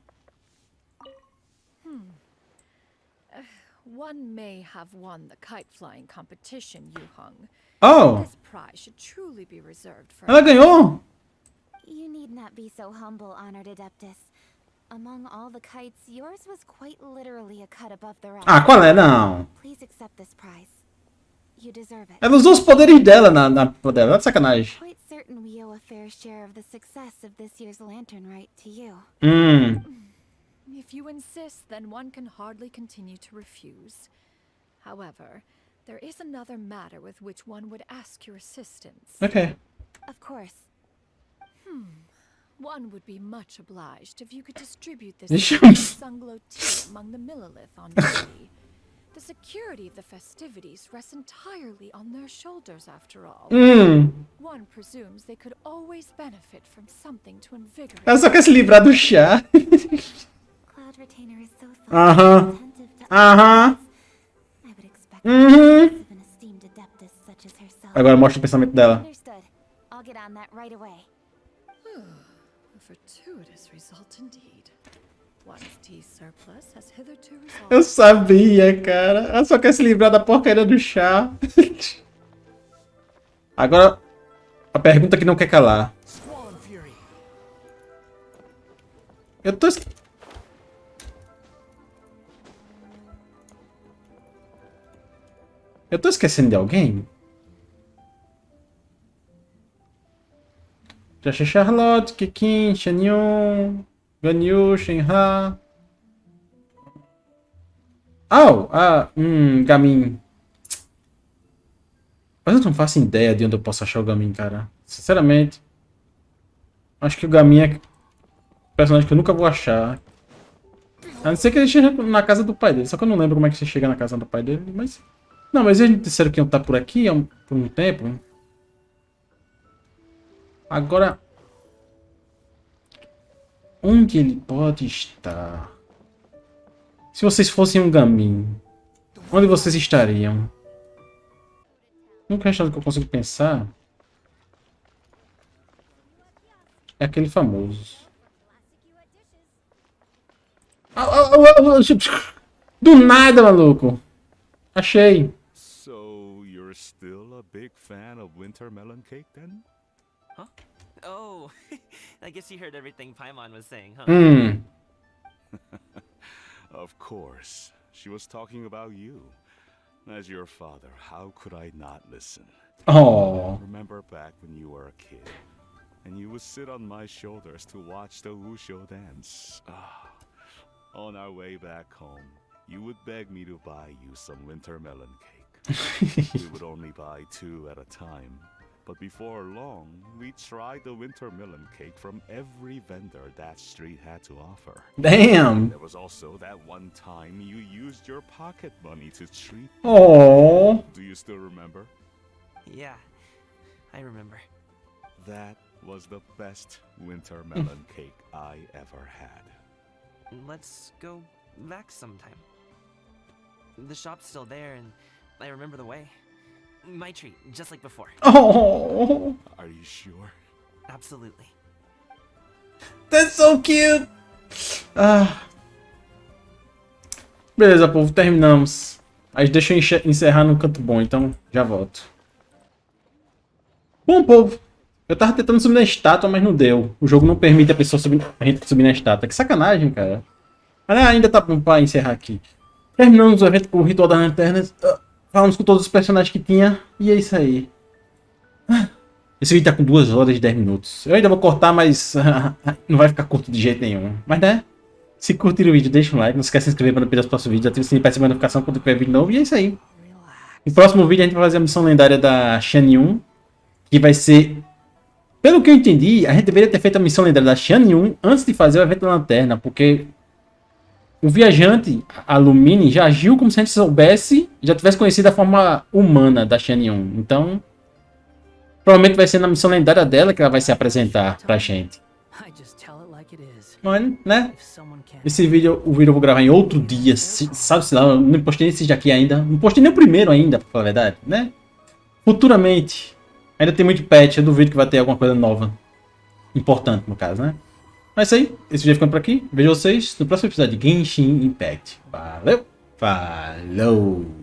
One may have won the kite flying competition, Yuheng. Oh! This prize should truly be reserved for. Ela ganhou! You need not be so humble, honored Adeptus. Among all the kites, yours was quite literally a cut above the rest. Ah, qual é? Não. Please accept this prize. You deserve it. Ela usou os poderes dela na prova dela. Tá de sacanagem. Quite certain we owe a fair share of the success of this year's lantern rite to you. If you insist, then one can hardly continue to refuse. However, there is another matter with which one would ask your assistance. Ok. Of course. One would be much obliged if you could distribute this Deixa Sunglow tea among the Millilith on duty. The security of the festivities rests entirely on their shoulders, after all. One presumes they could always benefit from something to invigorate. Ela só quer se livrar do chá. Cloud Retainer is so thoughtful and attentive to others. I would expect of an esteemed Adeptus such as herself. Agora mostra o pensamento dela. Understood. I'll get on that right away. A fortuitous result indeed. One's tea surplus has hitherto resolved. Eu sabia, cara. Ela só quer se livrar da porcaria do chá. Agora, a pergunta que não quer calar. Eu tô... Eu tô esquecendo de alguém? Já achei Charlotte, Kikin, Xianyun, Ganyu, Shenha. Gamin. Mas eu não faço ideia de onde eu posso achar o Gamin, cara. Sinceramente. Acho que o Gamin é um personagem que eu nunca vou achar. A não ser que ele esteja na casa do pai dele. Só que eu não lembro como é que você chega na casa do pai dele, mas... Não, mas eles disseram que iam estar por aqui por um tempo. Agora... Onde ele pode estar? Se vocês fossem um Gamin, onde vocês estariam? O único restaurante que eu consigo pensar é aquele famoso. Do nada, maluco! Achei! So, you're still a big fan of winter melon cake then? Huh? Oh, I guess you heard everything Paimon was saying, huh? Of course. She was talking about you. As your father, how could I not listen? Oh. Remember back when you were a kid, and you would sit on my shoulders to watch the Wushu dance. On our way back home, you would beg me to buy you some winter melon cake. We would only buy 2 at a time. But before long, we tried the winter melon cake from every vendor that street had to offer. Damn! There was also that one time you used your pocket money to treat me. Oh. Do you still remember? Yeah, I remember. That was the best winter melon cake I ever had. Let's go back sometime. The shop's still there and I remember the way. My treat, just like before. Oh. Are you sure? Absolutely. That's so cute. Beleza, povo, terminamos. Aí deixa eu encerrar num canto bom, então já volto. Bom, povo, eu tava tentando subir na estátua, mas não deu. O jogo não permite a gente subir na estátua. Que sacanagem, cara. Mas ainda tá bom pra encerrar aqui. Terminamos o evento com o Ritual das Lanternas. Falamos com todos os personagens que tinha. E é isso aí. Esse vídeo tá com 2 horas e 10 minutos. Eu ainda vou cortar, mas não vai ficar curto de jeito nenhum. Mas né? Se curtir o vídeo, deixa um like. Não esquece de se inscrever para não perder os próximos vídeos. Ative o sininho para receber a notificação quando tiver vídeo novo. E é isso aí. No próximo vídeo a gente vai fazer a missão lendária da Xianyun. Que vai ser... Pelo que eu entendi, a gente deveria ter feito a missão lendária da Xianyun antes de fazer o evento da Lanterna. Porque... o viajante, a Lumine, já agiu como se a gente soubesse, já tivesse conhecido a forma humana da Xianyun. Então, provavelmente vai ser na missão lendária dela que ela vai se apresentar pra gente. I just tell it like it is. Mano, né? Esse vídeo, o vídeo eu vou gravar em outro dia, sabe-se lá, eu não postei esse daqui ainda, não postei nem o primeiro ainda, pra falar a verdade, né? Futuramente, ainda tem muito patch, eu duvido que vai ter alguma coisa nova, importante no caso, né? Mas é isso aí, esse vídeo ficando por aqui, vejo vocês no próximo episódio de Genshin Impact. Valeu, falou!